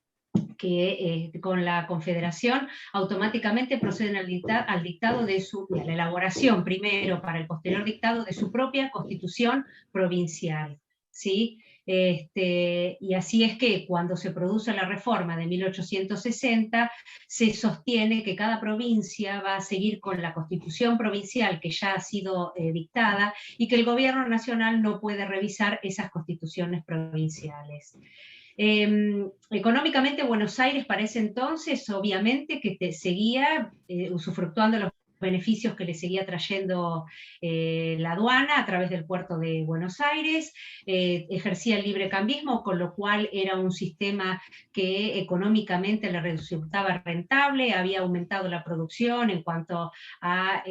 con la Confederación, automáticamente proceden al dictado de a la elaboración primero para el posterior dictado de su propia Constitución provincial, ¿sí? Y así es que cuando se produce la reforma de 1860, se sostiene que cada provincia va a seguir con la Constitución provincial que ya ha sido dictada y que el gobierno nacional no puede revisar esas constituciones provinciales. Económicamente Buenos Aires para ese entonces obviamente que seguía usufructuando los beneficios que le seguía trayendo la aduana a través del puerto de Buenos Aires, ejercía el librecambismo, con lo cual era un sistema que económicamente le resultaba rentable, había aumentado la producción en cuanto a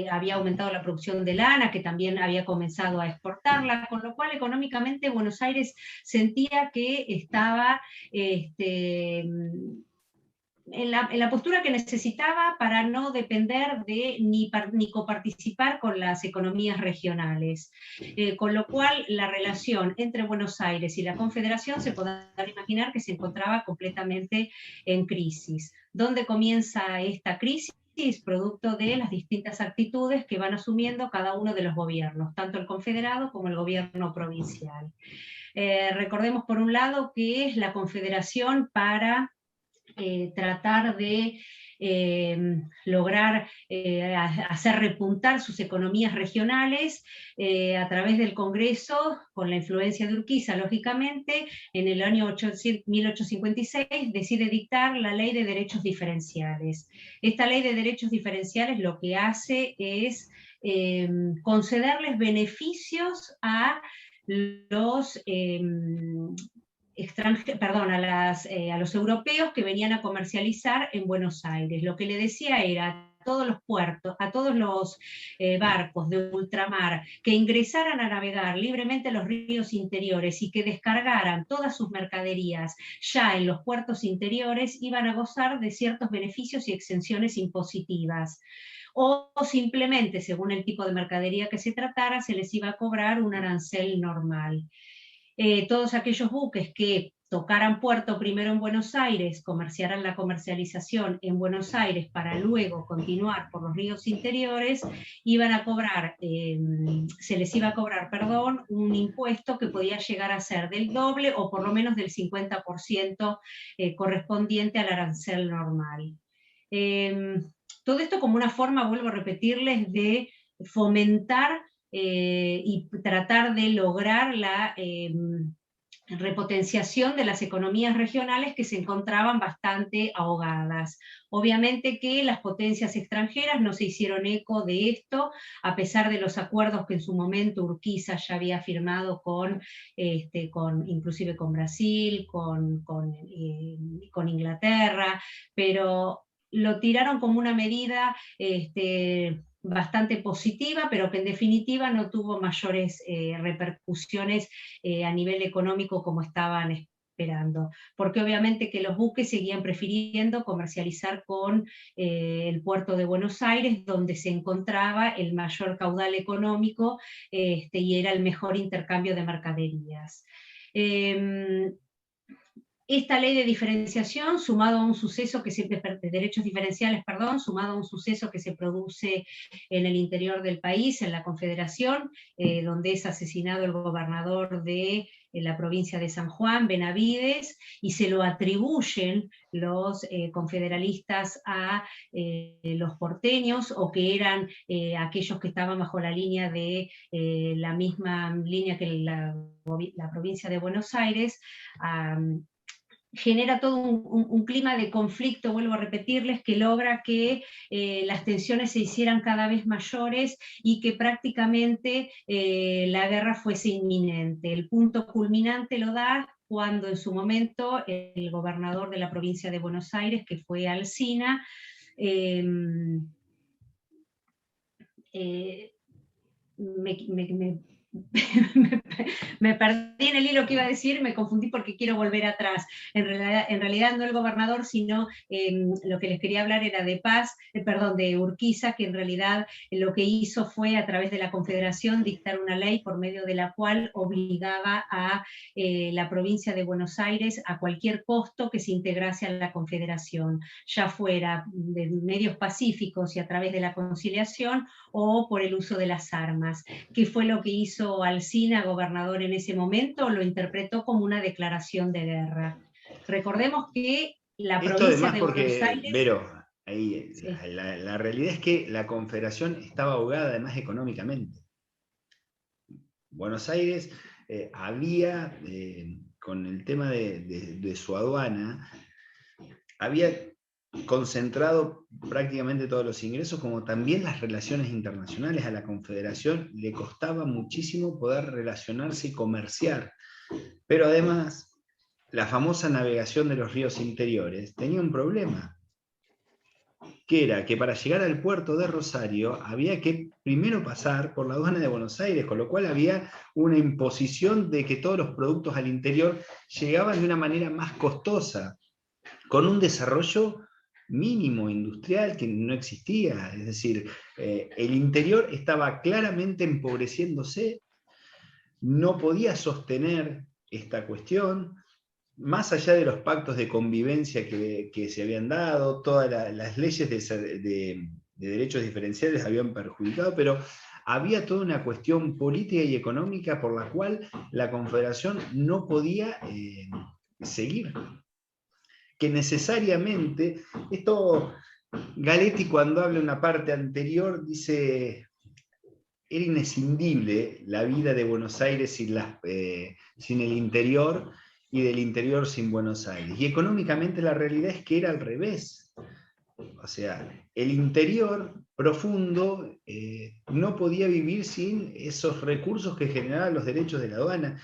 había aumentado la producción de lana, que también había comenzado a exportarla, con lo cual económicamente Buenos Aires sentía que estaba en la postura que necesitaba para no depender de ni coparticipar con las economías regionales. Con lo cual la relación entre Buenos Aires y la Confederación se podrán imaginar que se encontraba completamente en crisis. ¿Dónde comienza esta crisis? Producto de las distintas actitudes que van asumiendo cada uno de los gobiernos, tanto el confederado como el gobierno provincial. Recordemos por un lado que es la Confederación para tratar de lograr hacer repuntar sus economías regionales a través del Congreso, con la influencia de Urquiza, lógicamente, en el año 1856 decide dictar la Ley de Derechos Diferenciales. Esta Ley de Derechos Diferenciales lo que hace es concederles beneficios a los a los europeos que venían a comercializar en Buenos Aires. Lo que le decía era a todos los puertos, a todos los barcos de ultramar que ingresaran a navegar libremente los ríos interiores y que descargaran todas sus mercaderías ya en los puertos interiores, iban a gozar de ciertos beneficios y exenciones impositivas. O simplemente, según el tipo de mercadería que se tratara, se les iba a cobrar un arancel normal. Todos aquellos buques que tocaran puerto primero en Buenos Aires, comerciaran la comercialización en Buenos Aires para luego continuar por los ríos interiores, iban a cobrar, se les iba a cobrar, un impuesto que podía llegar a ser del doble o por lo menos del 50% correspondiente al arancel normal. Todo esto como una forma, vuelvo a repetirles, de fomentar y tratar de lograr la repotenciación de las economías regionales que se encontraban bastante ahogadas. Obviamente que las potencias extranjeras no se hicieron eco de esto, a pesar de los acuerdos que en su momento Urquiza ya había firmado inclusive con Brasil, con Inglaterra, pero lo tiraron como una medida bastante positiva, pero que en definitiva no tuvo mayores repercusiones a nivel económico como estaban esperando, porque obviamente que los buques seguían prefiriendo comercializar con el puerto de Buenos Aires, donde se encontraba el mayor caudal económico y era el mejor intercambio de mercaderías. esta ley de diferenciación, sumado a un suceso que se, de derechos diferenciales, perdón, sumado a un suceso que se produce en el interior del país, en la Confederación, donde es asesinado el gobernador de la provincia de San Juan, Benavides, y se lo atribuyen los confederalistas a los porteños, o que eran aquellos que estaban bajo la línea de la misma línea que la provincia de Buenos Aires. Genera todo un clima de conflicto, vuelvo a repetirles, que logra que las tensiones se hicieran cada vez mayores y que prácticamente la guerra fuese inminente. El punto culminante lo da cuando en su momento el gobernador de la provincia de Buenos Aires, que fue Alsina, me perdí en el hilo que iba a decir, me confundí porque quiero volver atrás. En realidad no el gobernador, sino lo que les quería hablar era de Paz, perdón, de Urquiza, que en realidad lo que hizo fue, a través de la Confederación, dictar una ley por medio de la cual obligaba a la provincia de Buenos Aires a cualquier costo que se integrase a la Confederación, ya fuera de medios pacíficos y a través de la conciliación, o por el uso de las armas. ¿Qué fue lo que hizo Alsina, gobernador en ese momento? Lo interpretó como una declaración de guerra. Recordemos que la Esto provincia además de Buenos porque, Aires... Vero, ahí, Sí. la realidad es que la Confederación estaba ahogada además económicamente. Buenos Aires había, con el tema de su aduana, había concentrado prácticamente todos los ingresos, como también las relaciones internacionales. A la Confederación le costaba muchísimo poder relacionarse y comerciar. Pero además, la famosa navegación de los ríos interiores tenía un problema, que era que para llegar al puerto de Rosario había que primero pasar por la aduana de Buenos Aires, con lo cual había una imposición de que todos los productos al interior llegaban de una manera más costosa, con un desarrollo mínimo industrial que no existía. Es decir, el interior estaba claramente empobreciéndose, no podía sostener esta cuestión, más allá de los pactos de convivencia que se habían dado, todas las leyes de derechos diferenciales habían perjudicado, pero había toda una cuestión política y económica por la cual la Confederación no podía seguir. Que necesariamente, esto Galetti, cuando habla en una parte anterior, dice: era inescindible la vida de Buenos Aires sin el interior, y del interior sin Buenos Aires. Y económicamente la realidad es que era al revés. O sea, el interior profundo no podía vivir sin esos recursos que generaban los derechos de la aduana.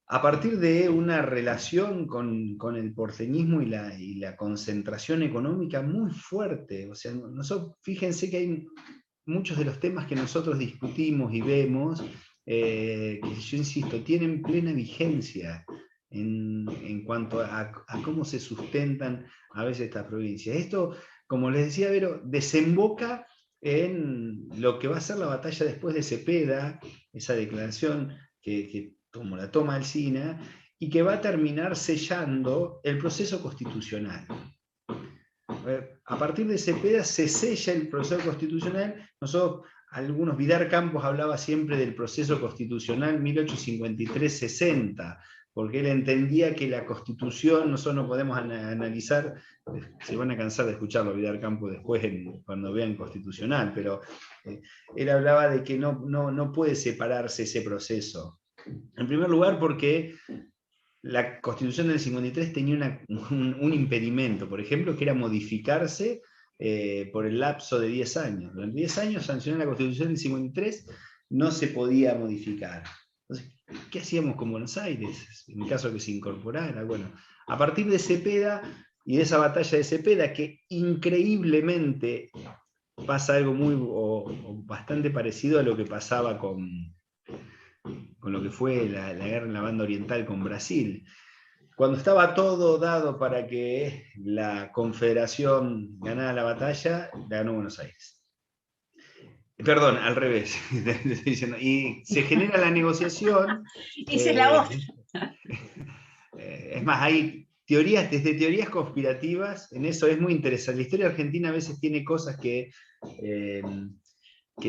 A partir de una relación con el porteñismo y la concentración económica muy fuerte. O sea, fíjense que hay muchos de los temas que nosotros discutimos y vemos, que yo insisto, tienen plena vigencia en cuanto a cómo se sustentan a veces estas provincias. Esto, como les decía Vero, desemboca en lo que va a ser la batalla después de Cepeda, esa declaración que como la toma Alsina, y que va a terminar sellando el proceso constitucional. A partir de Cepeda se sella el proceso constitucional. Vidar Campos hablaba siempre del proceso constitucional 1853-60, porque él entendía que la Constitución, nosotros no podemos analizar, se van a cansar de escucharlo Vidar Campos después cuando vean Constitucional, pero él hablaba de que no puede separarse ese proceso. En primer lugar, porque la Constitución del 53 tenía un impedimento, por ejemplo, que era modificarse por el lapso de 10 años. Durante 10 años, sancionar la Constitución del 53, no se podía modificar. Entonces, ¿qué hacíamos con Buenos Aires? En el caso que se incorporara. Bueno, a partir de Cepeda y de esa batalla de Cepeda, que increíblemente pasa algo o bastante parecido a lo que pasaba con lo que fue la guerra en la banda oriental con Brasil. Cuando estaba todo dado para que la Confederación ganara la batalla, ganó Buenos Aires. Perdón, al revés. Y se genera la negociación. Esa es la voz. más, hay teorías, desde teorías conspirativas, en eso es muy interesante. La historia argentina a veces tiene cosas que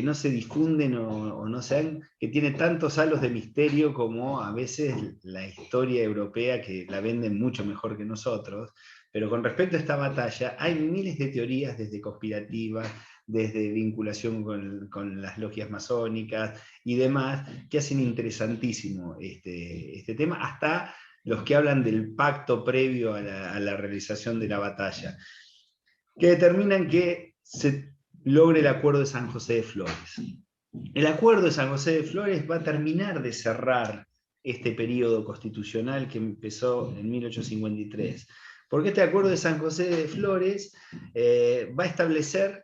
no se difunden o no se dan, que tiene tantos halos de misterio como a veces la historia europea, que la venden mucho mejor que nosotros. Pero con respecto a esta batalla, hay miles de teorías, desde conspirativas, desde vinculación con las logias masónicas y demás, que hacen interesantísimo este tema, hasta los que hablan del pacto previo a la realización de la batalla, que determinan que se logre el acuerdo de San José de Flores. El acuerdo de San José de Flores va a terminar de cerrar este periodo constitucional que empezó en 1853, porque este acuerdo de San José de Flores va a establecer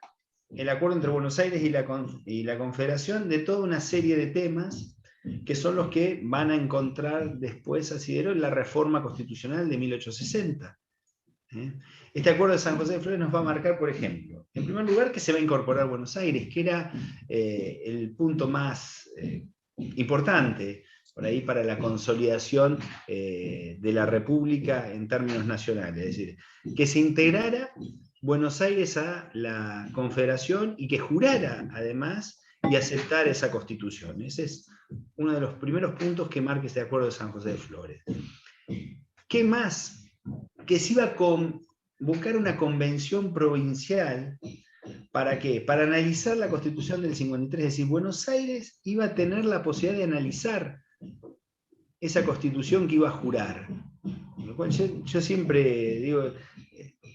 el acuerdo entre Buenos Aires y la Confederación de toda una serie de temas que son los que van a encontrar después asidero en la reforma constitucional de 1860. Este acuerdo de San José de Flores nos va a marcar, por ejemplo, en primer lugar, que se va a incorporar Buenos Aires, que era el punto más importante por ahí para la consolidación de la República en términos nacionales, es decir, que se integrara Buenos Aires a la Confederación y que jurara además y aceptara esa constitución. Ese es uno de los primeros puntos que marca este acuerdo de San José de Flores. ¿Qué más? Que se iba a convocar una convención provincial. ¿Para qué? Para analizar la Constitución del 53, es decir, Buenos Aires iba a tener la posibilidad de analizar esa Constitución que iba a jurar. Lo cual yo siempre digo,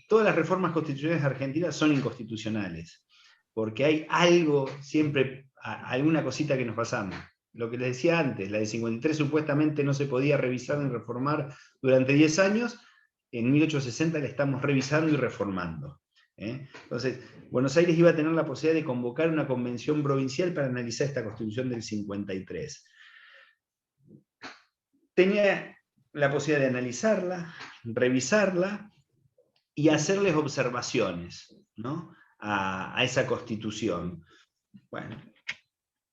todas las reformas constitucionales argentinas son inconstitucionales, porque hay algo, siempre, alguna cosita que nos pasamos. Lo que les decía antes, la de 53 supuestamente no se podía revisar ni reformar durante 10 años, en 1860 la estamos revisando y reformando. Entonces, Buenos Aires iba a tener la posibilidad de convocar una convención provincial para analizar esta Constitución del 53. Tenía la posibilidad de analizarla, revisarla y hacerles observaciones, ¿no?, a esa Constitución. Bueno,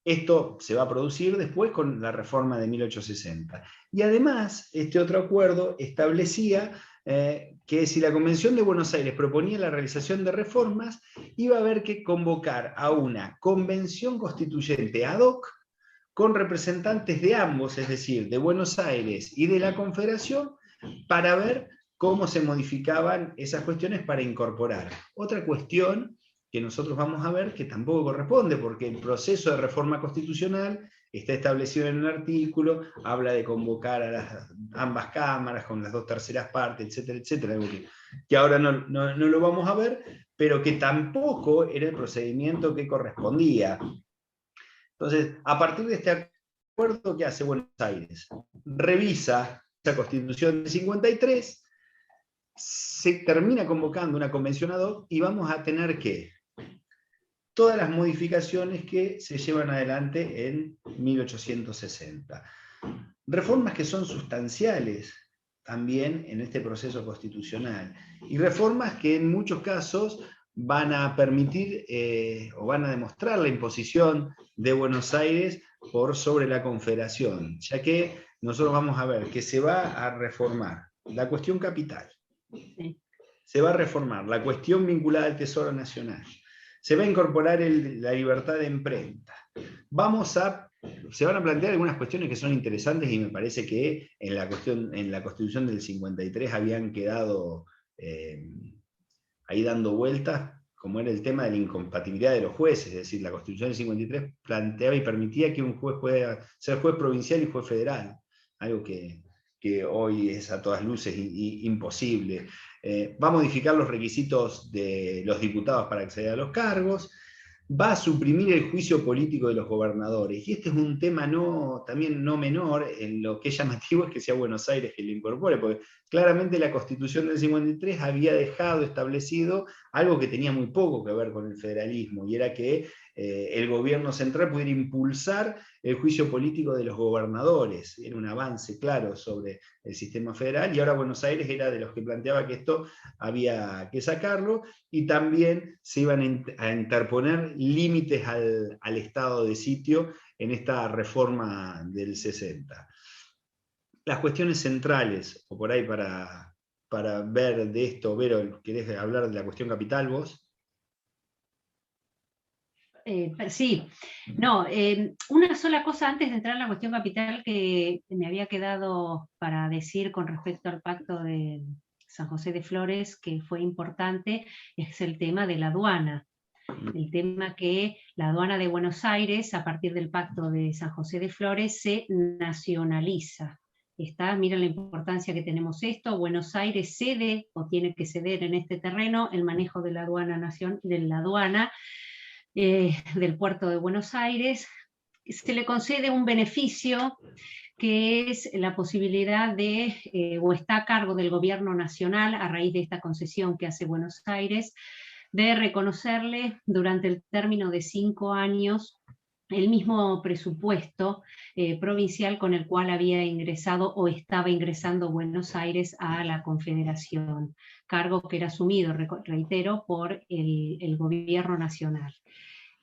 esto se va a producir después con la reforma de 1860. Y además, este otro acuerdo establecía que si la Convención de Buenos Aires proponía la realización de reformas, iba a haber que convocar a una convención constituyente ad hoc con representantes de ambos, es decir, de Buenos Aires y de la Confederación, para ver cómo se modificaban esas cuestiones para incorporar. Otra cuestión que nosotros vamos a ver que tampoco corresponde, porque el proceso de reforma constitucional está establecido en un artículo, habla de convocar a ambas cámaras con las 2/3 partes, etcétera, etcétera, algo que ahora no lo vamos a ver, pero que tampoco era el procedimiento que correspondía. Entonces, a partir de este acuerdo, ¿qué hace Buenos Aires? Revisa esa Constitución del 53, se termina convocando una convención ad hoc y vamos a tener que todas las modificaciones que se llevan adelante en 1860. Reformas que son sustanciales también en este proceso constitucional y reformas que en muchos casos van a permitir o van a demostrar la imposición de Buenos Aires por sobre la Confederación, ya que nosotros vamos a ver que se va a reformar la cuestión capital, se va a reformar la cuestión vinculada al Tesoro Nacional, se va a incorporar la libertad de imprenta. Se van a plantear algunas cuestiones que son interesantes y me parece que en la Constitución del 53 habían quedado ahí dando vueltas, como era el tema de la incompatibilidad de los jueces, es decir, la Constitución del 53 planteaba y permitía que un juez pueda ser juez provincial y juez federal, algo que hoy es a todas luces imposible. Va a modificar los requisitos de los diputados para acceder a los cargos, va a suprimir el juicio político de los gobernadores, y este es un tema también no menor. En lo que es llamativo es que sea Buenos Aires que lo incorpore, porque claramente la Constitución del 53 había dejado establecido algo que tenía muy poco que ver con el federalismo, y era que el gobierno central pudiera impulsar el juicio político de los gobernadores. Era un avance claro sobre el sistema federal, y ahora Buenos Aires era de los que planteaba que esto había que sacarlo, y también se iban a interponer límites al estado de sitio en esta reforma del 60. las cuestiones centrales, o por ahí para ver de esto, Vero, ¿querés hablar de la cuestión capital vos? Sí, no, una sola cosa antes de entrar en la cuestión capital que me había quedado para decir con respecto al pacto de San José de Flores, que fue importante, es el tema de la aduana. El tema que la aduana de Buenos Aires, a partir del pacto de San José de Flores, se nacionaliza. Miren la importancia que tenemos esto. Buenos Aires cede o tiene que ceder en este terreno el manejo de la aduana del puerto de Buenos Aires. Se le concede un beneficio que es la posibilidad o está a cargo del gobierno nacional a raíz de esta concesión que hace Buenos Aires, de reconocerle durante el término de 5 años el mismo presupuesto provincial con el cual había ingresado o estaba ingresando Buenos Aires a la Confederación, cargo que era asumido, reitero, por el gobierno nacional.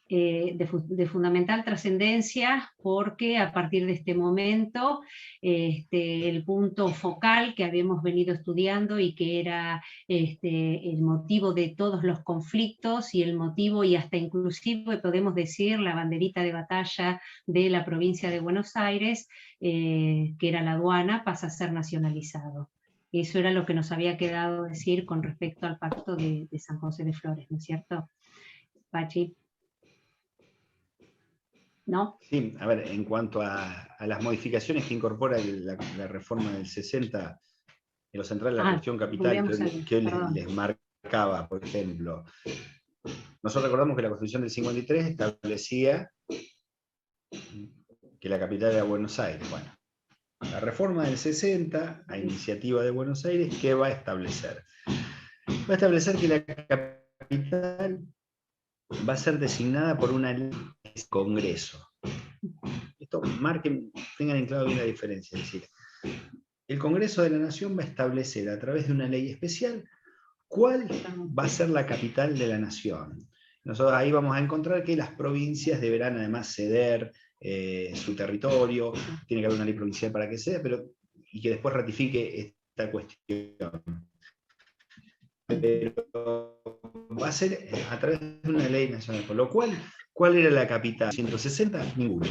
De fundamental trascendencia porque a partir de este momento el punto focal que habíamos venido estudiando y que era el motivo de todos los conflictos y el motivo y hasta inclusive podemos decir la banderita de batalla de la provincia de Buenos Aires, que era la aduana, pasa a ser nacionalizado. Eso era lo que nos había quedado decir con respecto al pacto de San José de Flores, ¿no es cierto, Pachi? ¿No? Sí, a ver, en cuanto a las modificaciones que incorpora la reforma del 60, en lo central de la cuestión capital, que hoy les marcaba, por ejemplo. Nosotros recordamos que la Constitución del 53 establecía que la capital era Buenos Aires. Bueno, la reforma del 60, a iniciativa de Buenos Aires, ¿qué va a establecer? Va a establecer que la capital va a ser designada por una ley del Congreso. Esto tengan en claro bien la diferencia. Es decir, el Congreso de la Nación va a establecer a través de una ley especial cuál va a ser la capital de la nación. Nosotros ahí vamos a encontrar que las provincias deberán además ceder su territorio, tiene que haber una ley provincial para que ceda, y que después ratifique esta cuestión. Pero va a ser a través de una ley nacional, con lo cual, ¿cuál era la capital? 160, ninguna.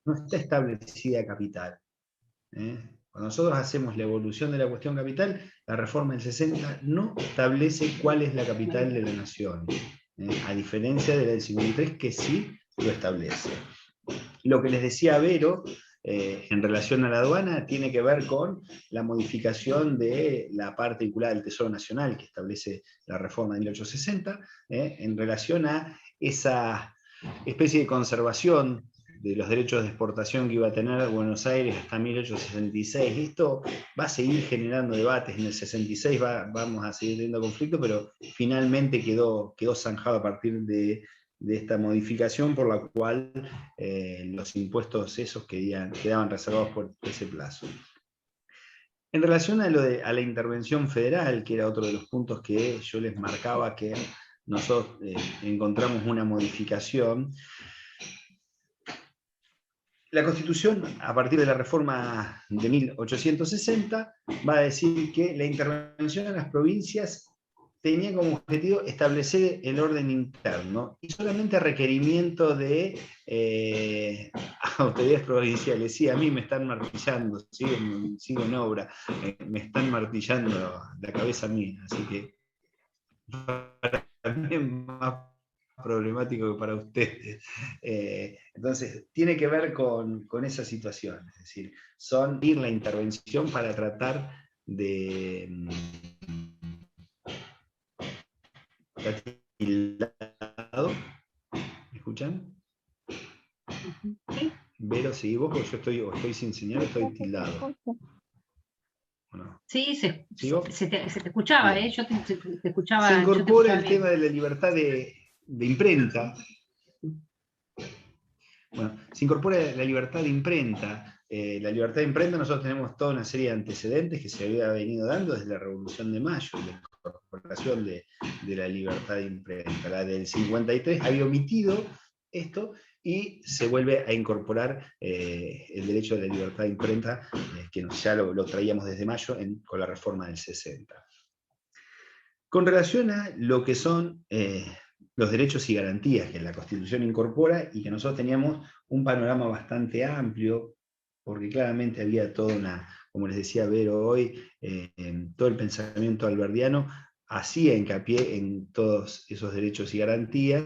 No está establecida capital. Cuando nosotros hacemos la evolución de la cuestión capital, la reforma del 60 no establece cuál es la capital de la nación, a diferencia de la del 53 que sí lo establece. Lo que les decía Vero, en relación a la aduana, tiene que ver con la modificación de la parte vinculada del Tesoro Nacional que establece la reforma de 1860, en relación a esa especie de conservación de los derechos de exportación que iba a tener Buenos Aires hasta 1866. Esto va a seguir generando debates. En el 66 vamos a seguir teniendo conflicto, pero finalmente quedó zanjado a partir de esta modificación por la cual los impuestos esos quedaban reservados por ese plazo. En relación a la intervención federal, que era otro de los puntos que yo les marcaba que nosotros encontramos una modificación, la Constitución, a partir de la reforma de 1860, va a decir que la intervención en las provincias tenía como objetivo establecer el orden interno y solamente a requerimiento de autoridades provinciales. Sí, a mí me están martillando, sigo en obra, me están martillando la cabeza a mí, así que también más problemático que para ustedes. Entonces, tiene que ver con esa situación, es decir, ir la intervención para tratar de tildado. ¿Me escuchan? Sí. Vero, si vos, porque yo estoy sin señal, estoy tildado. Bueno. Sí, se te escuchaba, bien. yo te escuchaba. Se incorpora el tema de la libertad de imprenta. Bueno, se incorpora la libertad de imprenta. La libertad de imprenta, nosotros tenemos toda una serie de antecedentes que se había venido dando desde la Revolución de Mayo, la incorporación de la libertad de imprenta. La del 53 había omitido esto y se vuelve a incorporar el derecho de la libertad de imprenta, que ya lo traíamos desde mayo con la reforma del 60. Con relación a lo que son los derechos y garantías que la Constitución incorpora, y que nosotros teníamos un panorama bastante amplio, porque claramente había toda una, como les decía Vero hoy, todo el pensamiento alberdiano hacía hincapié en todos esos derechos y garantías.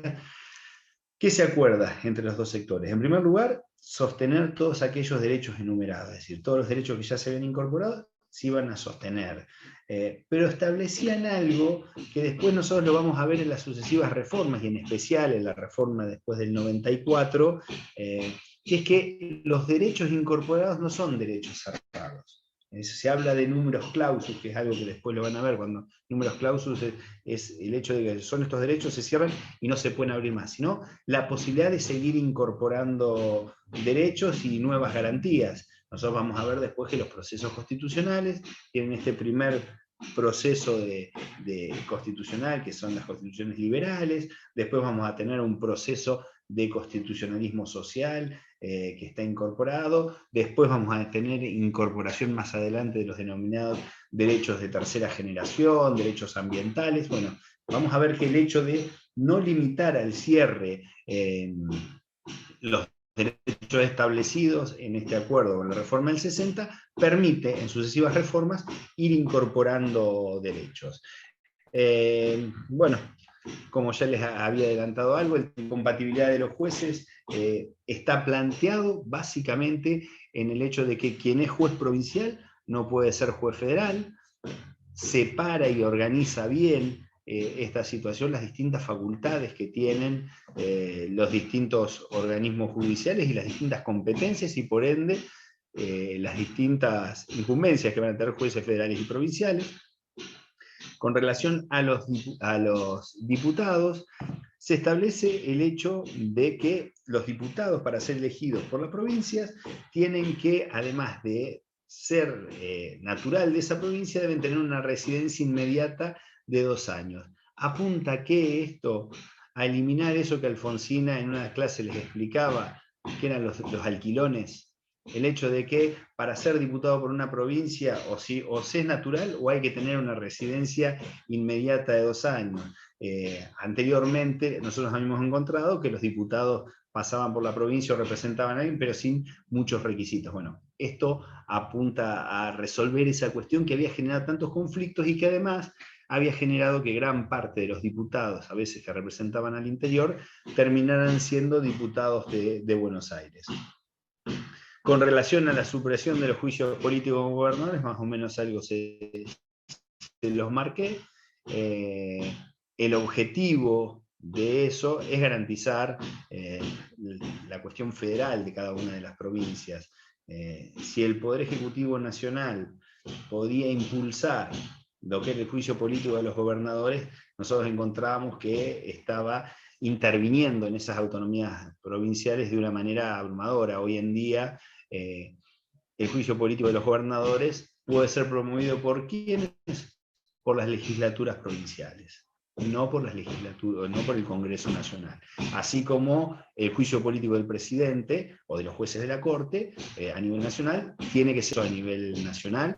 ¿Qué se acuerda entre los dos sectores? En primer lugar, sostener todos aquellos derechos enumerados, es decir, todos los derechos que ya se habían incorporado se iban a sostener. Pero establecían algo que después nosotros lo vamos a ver en las sucesivas reformas, y en especial en la reforma después del 94, que es que los derechos incorporados no son derechos cerrados. Se habla de números clausus, que es algo que después lo van a ver, cuando números clausus es el hecho de que son estos derechos, se cierran y no se pueden abrir más, sino la posibilidad de seguir incorporando derechos y nuevas garantías. Nosotros vamos a ver después que los procesos constitucionales tienen este primer proceso de constitucional, que son las constituciones liberales, después vamos a tener un proceso de constitucionalismo social que está incorporado, después vamos a tener incorporación más adelante de los denominados derechos de tercera generación, derechos ambientales. Bueno, vamos a ver que el hecho de no limitar al cierre los derechos establecidos en este acuerdo con la reforma del 60 permite en sucesivas reformas ir incorporando derechos. Bueno, como ya les había adelantado algo, la incompatibilidad de los jueces está planteado básicamente en el hecho de que quien es juez provincial no puede ser juez federal, separa y organiza bien esta situación, las distintas facultades que tienen los distintos organismos judiciales y las distintas competencias, y por ende las distintas incumbencias que van a tener jueces federales y provinciales. Con relación a los diputados, se establece el hecho de que los diputados, para ser elegidos por las provincias, tienen que, además de ser natural de esa provincia, deben tener una residencia inmediata de 2 años. Apunta que esto, a eliminar eso que Alfonsina en una clase les explicaba, que eran los alquilones, el hecho de que para ser diputado por una provincia o se es natural o hay que tener una residencia inmediata de 2 años. Anteriormente nosotros habíamos encontrado que los diputados pasaban por la provincia o representaban a alguien, pero sin muchos requisitos. Bueno, esto apunta a resolver esa cuestión que había generado tantos conflictos y que además había generado que gran parte de los diputados, a veces que representaban al interior, terminaran siendo diputados de Buenos Aires. Con relación a la supresión de los juicios políticos con gobernadores, más o menos algo se los marqué. El objetivo de eso es garantizar la cuestión federal de cada una de las provincias. Si el Poder Ejecutivo Nacional podía impulsar lo que es el juicio político de los gobernadores, nosotros encontrábamos que estaba interviniendo en esas autonomías provinciales de una manera abrumadora. Hoy en día el juicio político de los gobernadores puede ser promovido por ¿quiénes? Por las legislaturas provinciales, no por las legislaturas, no por el Congreso Nacional. Así como el juicio político del presidente o de los jueces de la Corte a nivel nacional tiene que ser a nivel nacional,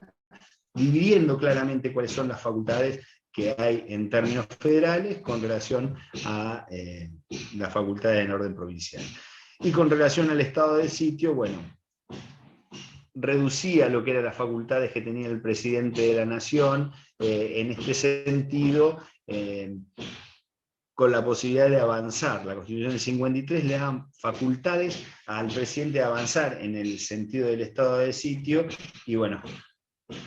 dividiendo claramente cuáles son las facultades que hay en términos federales con relación a las facultades en orden provincial. Y con relación al estado de sitio, bueno, reducía lo que eran las facultades que tenía el presidente de la Nación, en este sentido, con la posibilidad de avanzar. La Constitución del 53 le da facultades al presidente de avanzar en el sentido del estado de sitio, y bueno,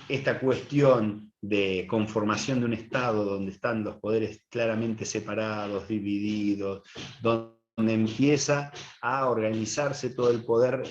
esta cuestión de conformación de un Estado donde están los poderes claramente separados, divididos, donde empieza a organizarse todo el poder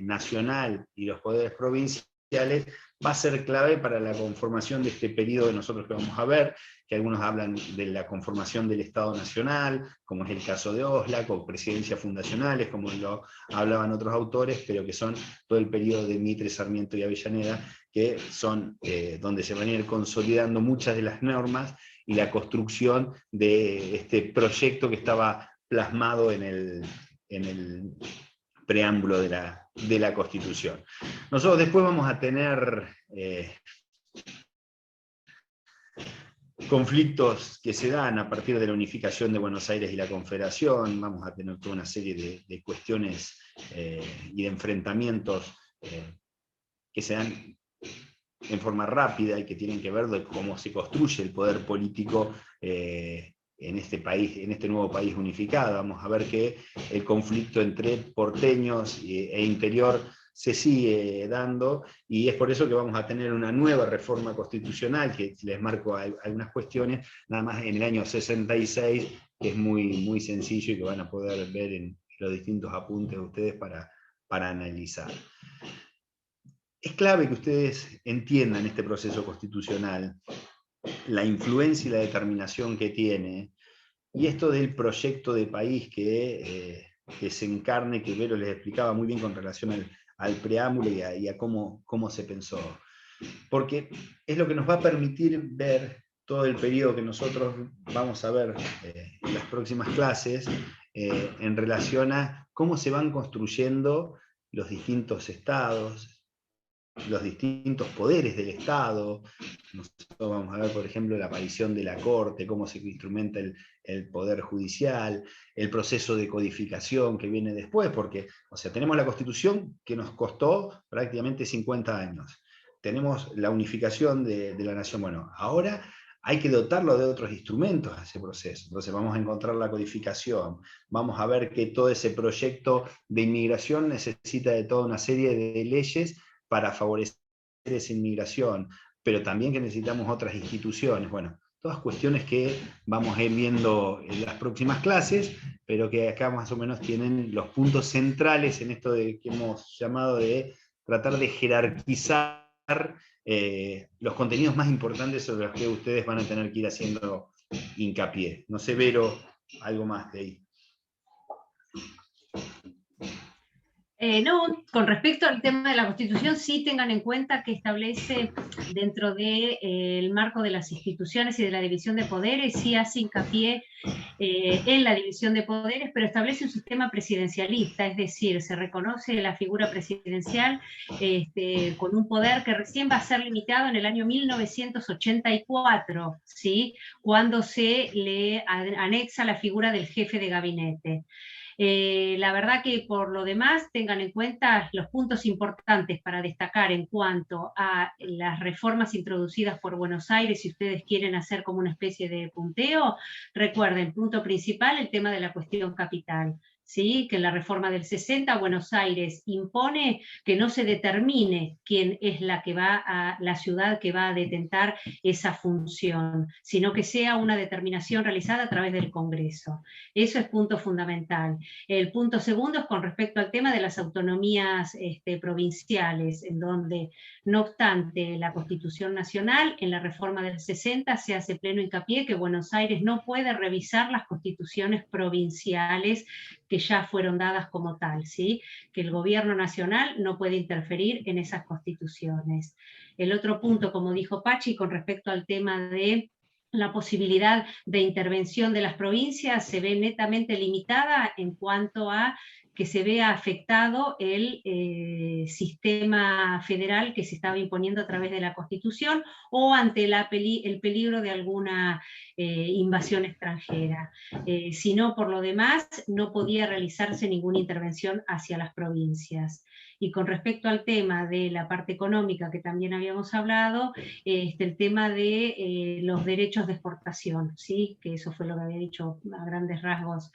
nacional y los poderes provinciales, va a ser clave para la conformación de este periodo de nosotros que vamos a ver, que algunos hablan de la conformación del Estado Nacional, como es el caso de Oslac, o presidencias fundacionales, como lo hablaban otros autores, pero que son todo el periodo de Mitre, Sarmiento y Avellaneda, que son donde se van a ir consolidando muchas de las normas y la construcción de este proyecto que estaba plasmado en en el preámbulo de la Constitución. Nosotros después vamos a tener conflictos que se dan a partir de la unificación de Buenos Aires y la Confederación, vamos a tener toda una serie de cuestiones y de enfrentamientos que se dan en forma rápida y que tienen que ver de cómo se construye el poder político en este país, en este nuevo país unificado. Vamos a ver que el conflicto entre porteños e interior se sigue dando, y es por eso que vamos a tener una nueva reforma constitucional, que les marco algunas cuestiones, nada más en el año 66, que es muy sencillo y que van a poder ver en los distintos apuntes de ustedes para analizar. Es clave que ustedes entiendan este proceso constitucional, la influencia y la determinación que tiene, y esto del proyecto de país que se encarne, que Vero les explicaba muy bien con relación al preámbulo y a cómo se pensó. Porque es lo que nos va a permitir ver todo el periodo que nosotros vamos a ver en las próximas clases, en relación a cómo se van construyendo los distintos estados, los distintos poderes del Estado. Nosotros vamos a ver, por ejemplo, la aparición de la Corte, cómo se instrumenta el Poder Judicial, el proceso de codificación que viene después, porque, o sea, tenemos la Constitución que nos costó prácticamente 50 años. Tenemos la unificación de la nación. Bueno, ahora hay que dotarlo de otros instrumentos a ese proceso. Entonces vamos a encontrar la codificación, vamos a ver que todo ese proyecto de inmigración necesita de toda una serie de leyes para favorecer esa inmigración, pero también que necesitamos otras instituciones. Bueno, todas cuestiones que vamos a ir viendo en las próximas clases, pero que acá más o menos tienen los puntos centrales en esto que hemos llamado de tratar de jerarquizar los contenidos más importantes sobre los que ustedes van a tener que ir haciendo hincapié. No sé, Vero, algo más de ahí. No, con respecto al tema de la Constitución, sí tengan en cuenta que establece dentro del marco de las instituciones y de la división de poderes, sí hace hincapié en la división de poderes, pero establece un sistema presidencialista, es decir, se reconoce la figura presidencial con un poder que recién va a ser limitado en el año 1984, ¿sí? Cuando se le anexa la figura del jefe de gabinete. La verdad que por lo demás tengan en cuenta los puntos importantes para destacar en cuanto a las reformas introducidas por Buenos Aires. Si ustedes quieren hacer como una especie de punteo, recuerden, punto principal, el tema de la cuestión capital. ¿Sí? Que en la reforma del 60 Buenos Aires impone que no se determine quién es la ciudad que va a detentar esa función, sino que sea una determinación realizada a través del Congreso. Eso es punto fundamental. El punto segundo es con respecto al tema de las autonomías provinciales, en donde, no obstante la Constitución Nacional, en la reforma del 60 se hace pleno hincapié que Buenos Aires no puede revisar las constituciones provinciales que ya fueron dadas como tal, ¿sí? Que el gobierno nacional no puede interferir en esas constituciones. El otro punto, como dijo Pachi, con respecto al tema de la posibilidad de intervención de las provincias, se ve netamente limitada en cuanto a que se vea afectado el sistema federal que se estaba imponiendo a través de la Constitución, o ante el peligro de alguna invasión extranjera. Sino, por lo demás, no podía realizarse ninguna intervención hacia las provincias. Y con respecto al tema de la parte económica que también habíamos hablado, el tema de los derechos de exportación, ¿sí? Que eso fue lo que había dicho a grandes rasgos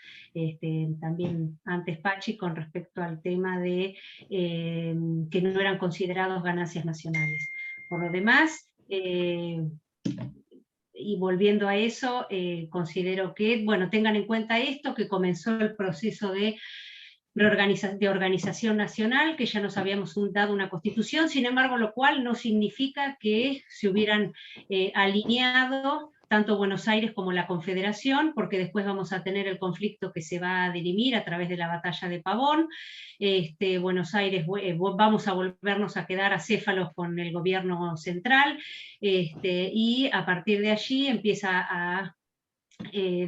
también antes Pachi, con respecto al tema de que no eran considerados ganancias nacionales. Por lo demás, y volviendo a eso, considero que, bueno, tengan en cuenta esto, que comenzó el proceso de organización nacional, que ya nos habíamos dado una constitución, sin embargo, lo cual no significa que se hubieran alineado tanto Buenos Aires como la Confederación, porque después vamos a tener el conflicto que se va a dirimir a través de la batalla de Pavón. Buenos Aires, vamos a volvernos a quedar acéfalos con el gobierno central, y a partir de allí empieza a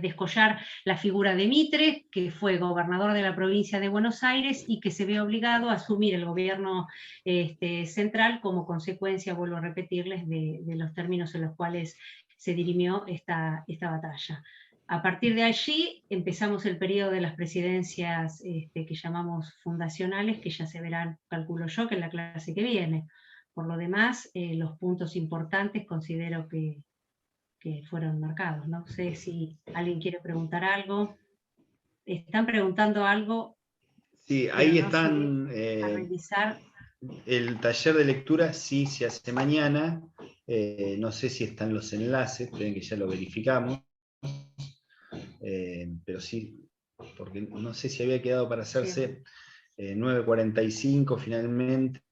descollar la figura de Mitre, que fue gobernador de la provincia de Buenos Aires y que se ve obligado a asumir el gobierno central como consecuencia, vuelvo a repetirles, de los términos en los cuales se dirimió esta batalla. A partir de allí empezamos el periodo de las presidencias que llamamos fundacionales, que ya se verán, calculo yo, que en la clase que viene. Por lo demás, los puntos importantes considero que fueron marcados. No sé si alguien quiere preguntar algo. Están preguntando algo, Sí, pero ahí no están. sé, a revisar. El taller de lectura sí se hace mañana. No sé si están los enlaces, creen que ya lo verificamos. Pero sí, porque no sé si había quedado para hacerse 9:45 finalmente.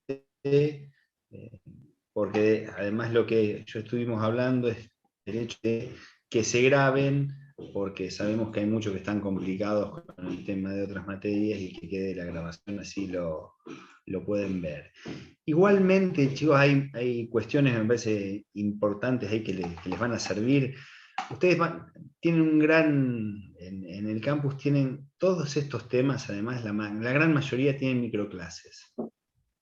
Porque además lo que yo estuvimos hablando es el hecho de que se graben, porque sabemos que hay muchos que están complicados con el tema de otras materias y que quede la grabación, así lo pueden ver. Igualmente, chicos, hay cuestiones, me parece, importantes ahí que les van a servir. Ustedes tienen un gran, en el campus tienen todos estos temas, además la gran mayoría tienen microclases.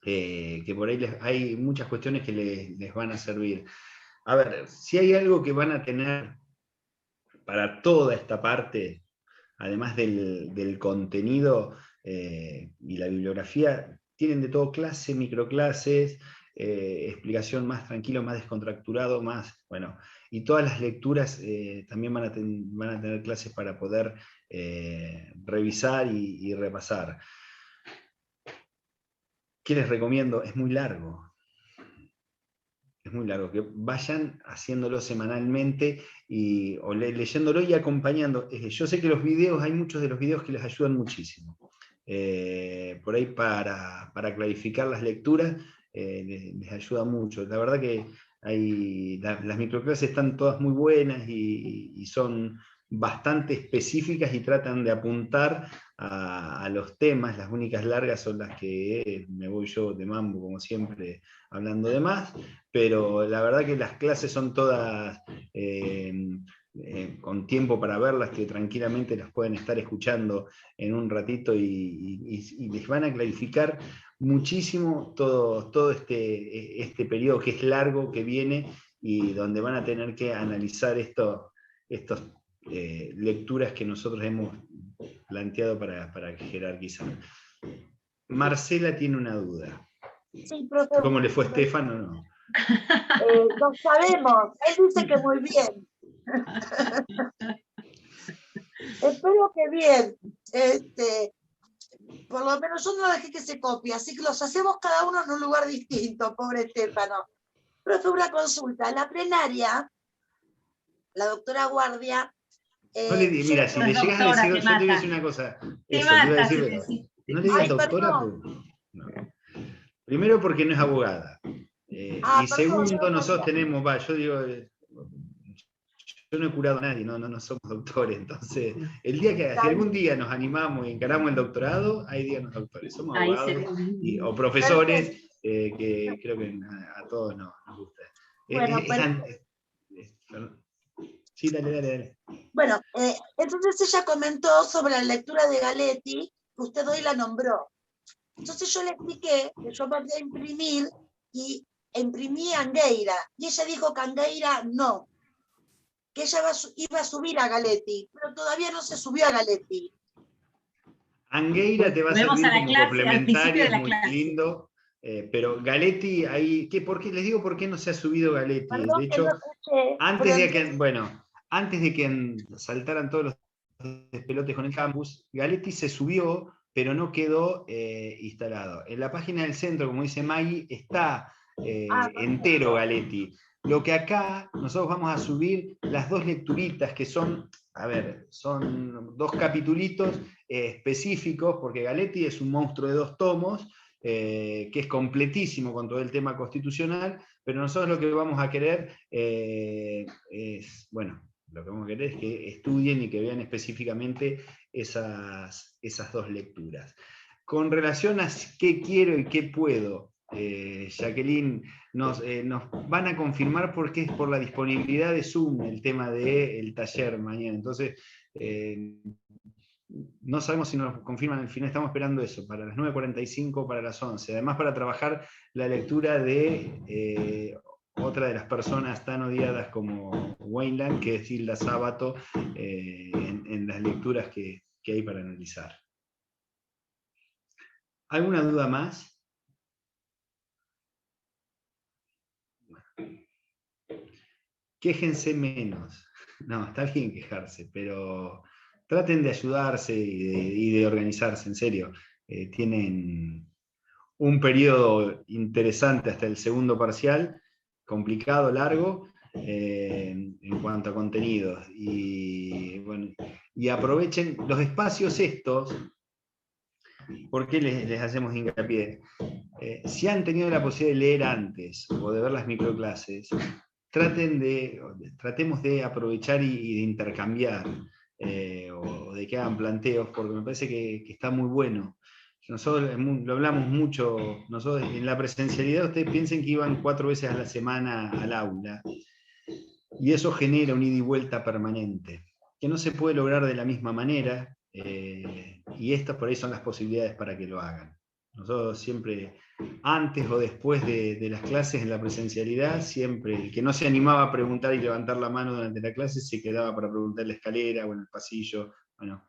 Que por ahí hay muchas cuestiones que les van a servir. A ver, si hay algo que van a tener para toda esta parte, además del contenido y la bibliografía, tienen de todo clase, microclases, explicación más tranquilo, más descontracturado, más, bueno, y todas las lecturas también van a tener clases para poder revisar y repasar. ¿Qué les recomiendo? Es muy largo, que vayan haciéndolo semanalmente o leyéndolo y acompañando. Yo sé que los videos, hay muchos de los videos que les ayudan muchísimo. Por ahí para clarificar las lecturas les ayuda mucho. La verdad que las microclases están todas muy buenas y son bastante específicas y tratan de apuntar a los temas. Las únicas largas son las que me voy yo de mambo, como siempre, hablando de más, pero la verdad que las clases son todas con tiempo para verlas, que tranquilamente las pueden estar escuchando en un ratito y les van a clarificar muchísimo todo este periodo que es largo, que viene, y donde van a tener que analizar estos lecturas que nosotros hemos planteado para jerarquizar. Marcela tiene una duda. Sí, profe. ¿Cómo le fue a Estefan o no? No sabemos. Él dice que muy bien. Espero que bien. Por lo menos yo no dejé que se copie, así que los hacemos cada uno en un lugar distinto, pobre Estefano. Profe, una consulta. La plenaria, la doctora Guardia. Mira, si le llegas a decir, yo te voy a decir una cosa. Eso, te iba a decir, no le digas doctora. No. Primero porque no es abogada. Y segundo, nosotros tenemos, yo digo, yo no he curado a nadie, no somos doctores. Entonces, el día que, si algún día nos animamos y encaramos el doctorado, hay días no somos somos abogados o profesores, que creo que a todos nos gusta. Bueno, sí, dale. Bueno, entonces ella comentó sobre la lectura de Galetti, que usted hoy la nombró. Entonces yo le expliqué que yo mandé a imprimir y imprimí Angueira, y ella dijo que Angueira no, que ella iba a subir a Galetti, pero todavía no se subió a Galetti. Angueira te va a servir como complementario, es muy lindo, pero Galetti, ¿por qué? Les digo por qué no se ha subido Galetti. Perdón, de hecho, no escuché, antes de que saltaran todos los despelotes con el campus, Galetti se subió, pero no quedó instalado. En la página del centro, como dice Maggie, está entero Galetti. Lo que acá nosotros vamos a subir las dos lecturitas que son, son dos capitulitos específicos, porque Galetti es un monstruo de 2 tomos, que es completísimo con todo el tema constitucional, pero nosotros lo que vamos a querer lo que vamos a querer es que estudien y que vean específicamente esas dos lecturas. Con relación a qué quiero y qué puedo, Jacqueline, nos van a confirmar porque es por la disponibilidad de Zoom el tema del taller mañana. Entonces, no sabemos si nos confirman el final, estamos esperando eso, para las 9:45, para las 11. Además, para trabajar la lectura de otra de las personas tan odiadas como Wayland, que es Hilda Sábato, en las lecturas que hay para analizar. ¿Alguna duda más? Quéjense menos. No, está bien quejarse, pero traten de ayudarse y de organizarse, en serio. Tienen un periodo interesante hasta el segundo parcial, complicado, largo, en cuanto a contenidos. Y, bueno, y aprovechen los espacios estos. ¿Por qué les hacemos hincapié? Si han tenido la posibilidad de leer antes o de ver las microclases, tratemos de aprovechar y de intercambiar, o de que hagan planteos, porque me parece que está muy bueno. Nosotros lo hablamos mucho, nosotros en la presencialidad, ustedes piensen que iban 4 veces a la semana al aula, y eso genera un ida y vuelta permanente, que no se puede lograr de la misma manera, y estas por ahí son las posibilidades para que lo hagan. Nosotros siempre, antes o después de las clases en la presencialidad, siempre el que no se animaba a preguntar y levantar la mano durante la clase se quedaba para preguntar en la escalera o en el pasillo. Bueno,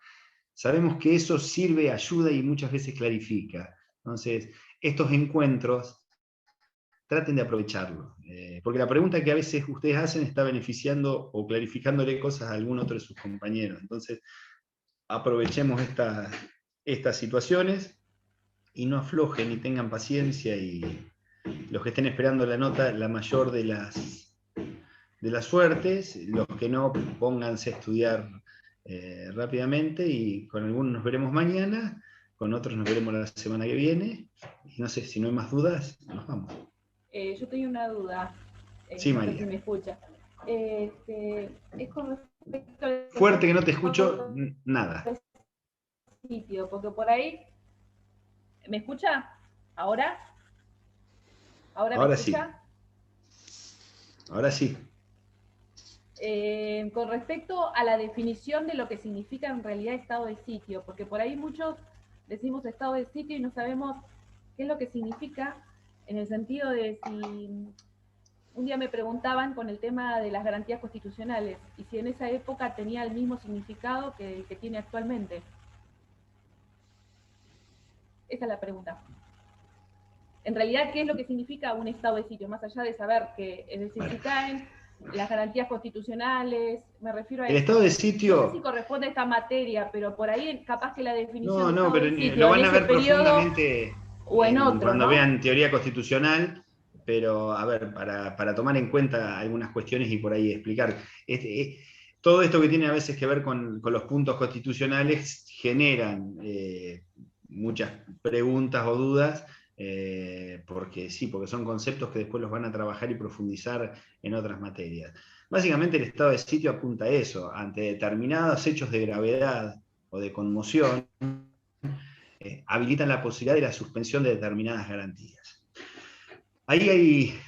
sabemos que eso sirve, ayuda y muchas veces clarifica. Entonces, estos encuentros, traten de aprovecharlo, porque la pregunta que a veces ustedes hacen está beneficiando o clarificándole cosas a algún otro de sus compañeros. Entonces, aprovechemos estas situaciones y no aflojen y tengan paciencia, y los que estén esperando la nota, la mayor de las suertes, los que no, pónganse a estudiar rápidamente, y con algunos nos veremos mañana, con otros nos veremos la semana que viene, y no sé, si no hay más dudas, nos vamos. Yo tengo una duda. Sí, no María. sé si me escucha. Es con respecto al Fuerte que no te escucho nada. sitio, porque por ahí. ¿Me escucha? ¿Ahora? ¿Ahora me escucha? Sí. Ahora sí. Con respecto a la definición de lo que significa en realidad estado de sitio, porque por ahí muchos decimos estado de sitio y no sabemos qué es lo que significa, en el sentido de si un día me preguntaban con el tema de las garantías constitucionales y si en esa época tenía el mismo significado que el que tiene actualmente. Esa es la pregunta. En realidad, ¿qué es lo que significa un estado de sitio? Más allá de saber que, es decir, si caen las garantías constitucionales, me refiero a el eso. estado de sitio. No sé si corresponde a esta materia, pero por ahí capaz que la definición de estado pero de sitio lo van en a ese ver periodo profundamente o en otro, cuando ¿no? vean teoría constitucional, pero a ver, para tomar en cuenta algunas cuestiones y por ahí explicar. Todo esto que tiene a veces que ver con los puntos constitucionales generan muchas preguntas o dudas, porque son conceptos que después los van a trabajar y profundizar en otras materias. Básicamente el estado de sitio apunta a eso, ante determinados hechos de gravedad o de conmoción, habilitan la posibilidad de la suspensión de determinadas garantías. Ahí hay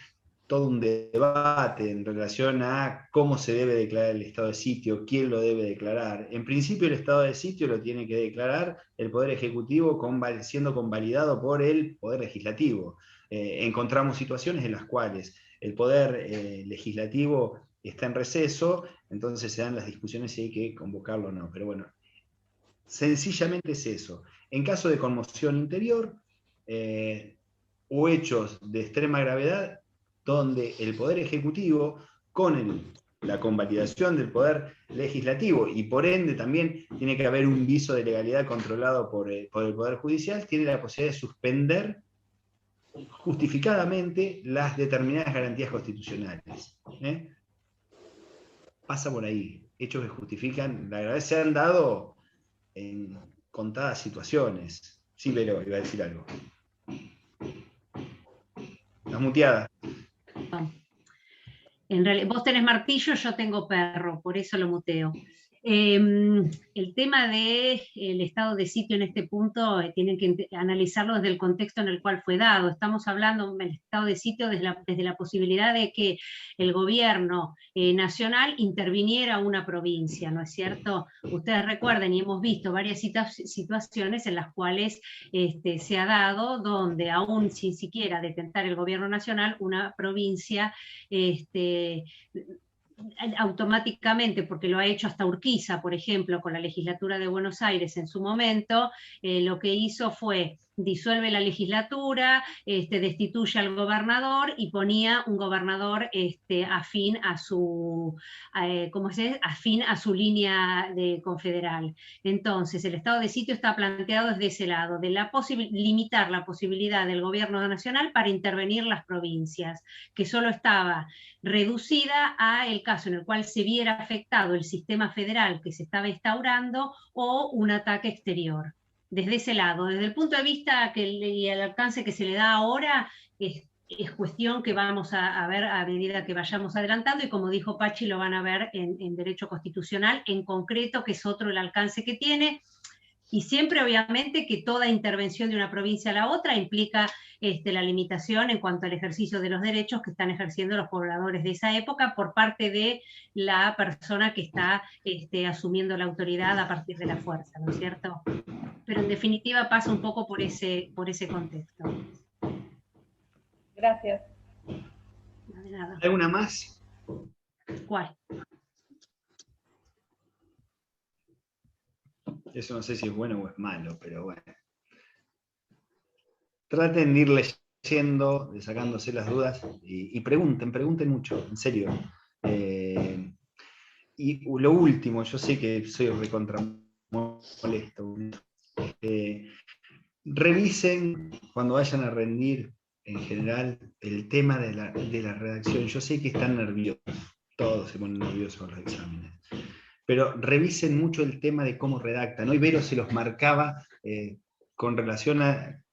todo un debate en relación a cómo se debe declarar el estado de sitio, quién lo debe declarar. En principio el estado de sitio lo tiene que declarar el Poder Ejecutivo siendo convalidado por el Poder Legislativo. Encontramos situaciones en las cuales el Poder Legislativo está en receso, entonces se dan las discusiones si hay que convocarlo o no. Pero bueno, sencillamente es eso. En caso de conmoción interior o hechos de extrema gravedad, donde el Poder Ejecutivo, con la convalidación del Poder Legislativo, y por ende también tiene que haber un viso de legalidad controlado por el Poder Judicial, tiene la posibilidad de suspender justificadamente las determinadas garantías constitucionales. Pasa por ahí. Hechos que justifican la gravedad se han dado en contadas situaciones. Sí, pero iba a decir algo. Estás muteada. En realidad, vos tenés martillo, yo tengo perro, por eso lo muteo. El tema del estado de sitio en este punto tienen que analizarlo desde el contexto en el cual fue dado. Estamos hablando del estado de sitio desde la posibilidad de que el gobierno nacional interviniera una provincia, ¿no es cierto? Ustedes recuerden, y hemos visto varias situaciones en las cuales se ha dado, donde aún sin siquiera detentar el gobierno nacional, una provincia automáticamente, porque lo ha hecho hasta Urquiza, por ejemplo, con la legislatura de Buenos Aires en su momento, lo que hizo fue disuelve la legislatura, destituye al gobernador y ponía un gobernador afín a su, afín a su línea de confederal. Entonces, el estado de sitio está planteado desde ese lado, de limitar la posibilidad del gobierno nacional para intervenir las provincias, que solo estaba reducida a el caso en el cual se viera afectado el sistema federal que se estaba instaurando o un ataque exterior. Desde ese lado, desde el punto de vista y el alcance que se le da ahora, es cuestión que vamos a ver a medida que vayamos adelantando, y como dijo Pachi, lo van a ver en derecho constitucional en concreto, que es otro el alcance que tiene, y siempre obviamente que toda intervención de una provincia a la otra implica la limitación en cuanto al ejercicio de los derechos que están ejerciendo los pobladores de esa época por parte de la persona que está asumiendo la autoridad a partir de la fuerza, ¿no es cierto? Pero en definitiva pasa un poco por ese contexto. Gracias. No, de nada. ¿Alguna más? ¿Cuál? Eso no sé si es bueno o es malo, pero bueno. Traten de ir leyendo, de sacándose las dudas, y pregunten mucho, en serio. Y lo último, yo sé que soy recontra molesto. Revisen cuando vayan a rendir, en general, el tema de la redacción. Yo sé que están nerviosos, todos se ponen nerviosos con los exámenes, pero revisen mucho el tema de cómo redactan. Hoy Vero se los marcaba con relación a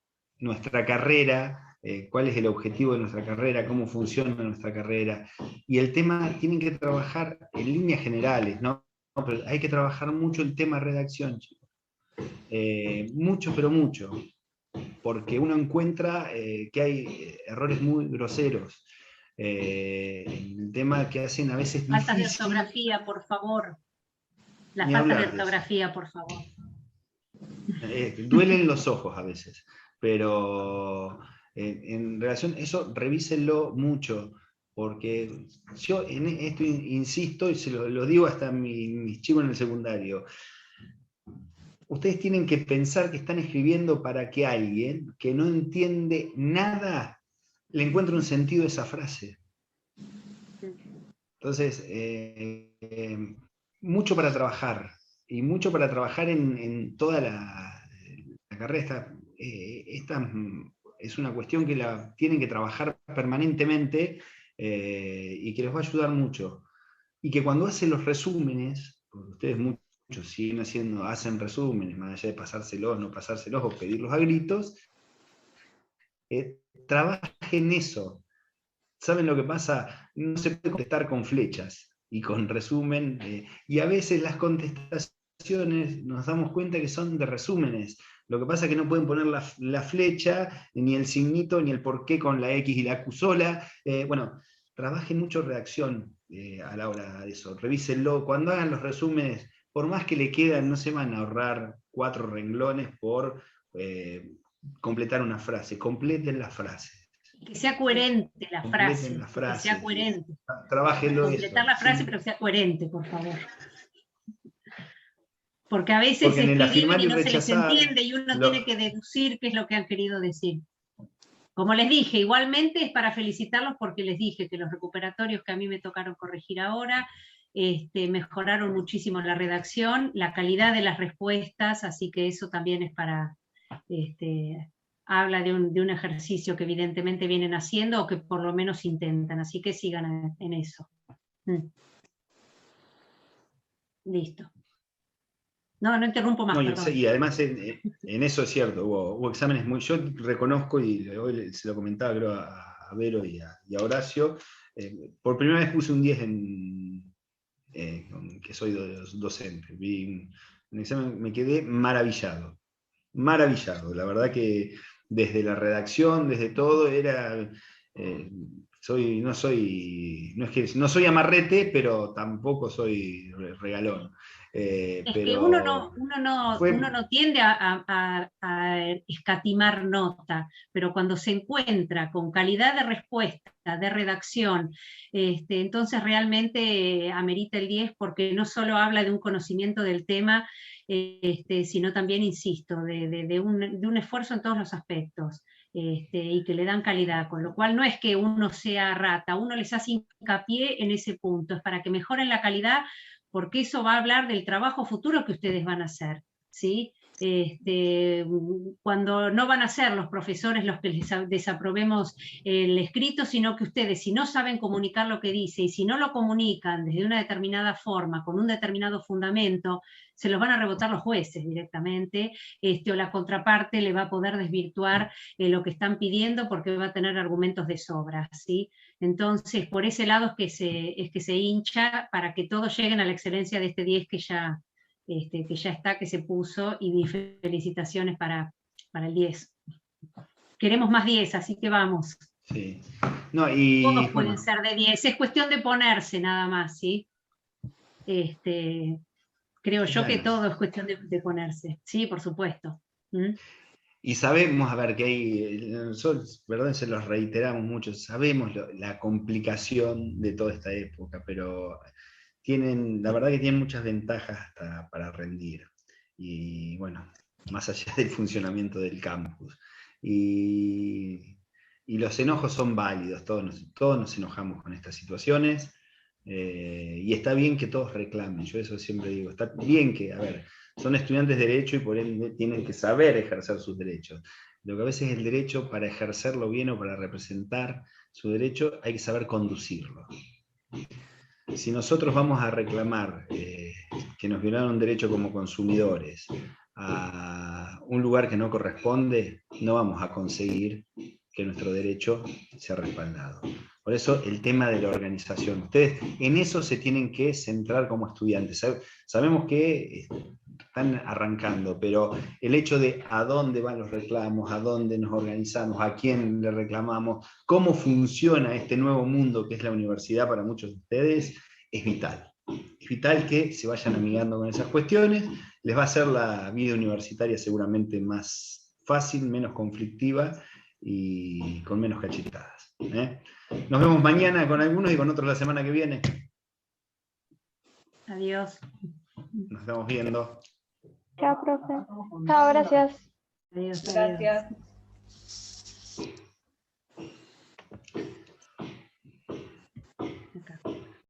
nuestra carrera, cuál es el objetivo de nuestra carrera, cómo funciona nuestra carrera, y el tema tienen que trabajar en líneas generales, ¿no? Pero hay que trabajar mucho el tema redacción, chicos. Mucho, pero mucho, porque uno encuentra que hay errores muy groseros. El tema que hacen a veces difícil. Faltas de ortografía, por favor. Las faltas de ortografía, por favor. Duelen los ojos a veces, pero en relación a eso, revísenlo mucho, porque yo en esto insisto y se lo digo hasta a mis chicos en el secundario. Ustedes tienen que pensar que están escribiendo para que alguien que no entiende nada le encuentre un sentido a esa frase. Entonces, mucho para trabajar, y mucho para trabajar en toda la carrera. Esta es una cuestión que la tienen que trabajar permanentemente y que les va a ayudar mucho. Y que cuando hacen los resúmenes, porque ustedes muchos siguen hacen resúmenes, más allá de pasárselos, no pasárselos o pedirlos a gritos, trabajen eso. ¿Saben lo que pasa? No se puede contestar con flechas y con resumen, y a veces las contestaciones nos damos cuenta que son de resúmenes. Lo que pasa es que no pueden poner la flecha, ni el signito, ni el porqué con la X y la Q sola. Bueno, trabajen mucho redacción a la hora de eso. Revísenlo. Cuando hagan los resúmenes, por más que le quedan, no se van a ahorrar 4 renglones por completar una frase. Completen la frase. Que sea coherente la frase. Que sea coherente. Trabájenlo. Completar la frase, pero que sea coherente, por favor. Porque a veces porque se escriben y no rechazar, se les entiende y uno tiene que deducir qué es lo que han querido decir. Como les dije, igualmente es para felicitarlos porque les dije que los recuperatorios que a mí me tocaron corregir ahora mejoraron muchísimo la redacción, la calidad de las respuestas, así que eso también es para... habla de un ejercicio que evidentemente vienen haciendo o que por lo menos intentan, así que sigan en eso. Listo. No interrumpo más. No, y además en eso es cierto, hubo exámenes muy... Yo reconozco, y hoy se lo comentaba creo a Vero y a Horacio, por primera vez puse un 10 en que soy docente. Vi un examen, me quedé maravillado, maravillado. La verdad que desde la redacción, desde todo, era... no soy amarrete, pero tampoco soy regalón. Es que Pero uno no tiende a escatimar nota, pero cuando se encuentra con calidad de respuesta, de redacción, entonces realmente amerita el 10 porque no solo habla de un conocimiento del tema, sino también, insisto, de un esfuerzo en todos los aspectos. Y que le dan calidad, con lo cual no es que uno sea rata, uno les hace hincapié en ese punto, es para que mejoren la calidad, porque eso va a hablar del trabajo futuro que ustedes van a hacer, ¿sí? Cuando no van a ser los profesores los que les desaprobemos el escrito, sino que ustedes, si no saben comunicar lo que dice y si no lo comunican desde una determinada forma, con un determinado fundamento, se los van a rebotar los jueces directamente, o la contraparte le va a poder desvirtuar lo que están pidiendo porque va a tener argumentos de sobra, ¿sí? Entonces, por ese lado es que se hincha para que todos lleguen a la excelencia de este 10 que ya está, que se puso, y mis felicitaciones para el 10. Queremos más 10, así que vamos. Sí. No, y, todos pueden ser de 10, es cuestión de ponerse nada más, ¿sí? Creo yo que todo es cuestión de ponerse, sí, por supuesto. Y sabemos, a ver, que hay, nosotros, ¿verdad? Se los reiteramos mucho, sabemos la complicación de toda esta época, pero la verdad que tienen muchas ventajas hasta para rendir. Y bueno, más allá del funcionamiento del campus. Y los enojos son válidos, todos nos enojamos con estas situaciones. Y está bien que todos reclamen, yo eso siempre digo, está bien que, a ver, son estudiantes de derecho y por ende tienen que saber ejercer sus derechos. Lo que a veces el derecho, para ejercerlo bien o para representar su derecho, hay que saber conducirlo. Si nosotros vamos a reclamar que nos violaron un derecho como consumidores a un lugar que no corresponde, no vamos a conseguir que nuestro derecho sea respaldado. Por eso el tema de la organización. Ustedes en eso se tienen que centrar como estudiantes. Sabemos que están arrancando, pero el hecho de a dónde van los reclamos, a dónde nos organizamos, a quién le reclamamos, cómo funciona este nuevo mundo que es la universidad para muchos de ustedes, es vital. Es vital que se vayan amigando con esas cuestiones, les va a hacer la vida universitaria seguramente más fácil, menos conflictiva y con menos cachetadas. Nos vemos mañana con algunos y con otros la semana que viene. Adiós. Nos estamos viendo. Chao, profe. Chao, gracias. Adiós. Gracias. Adiós.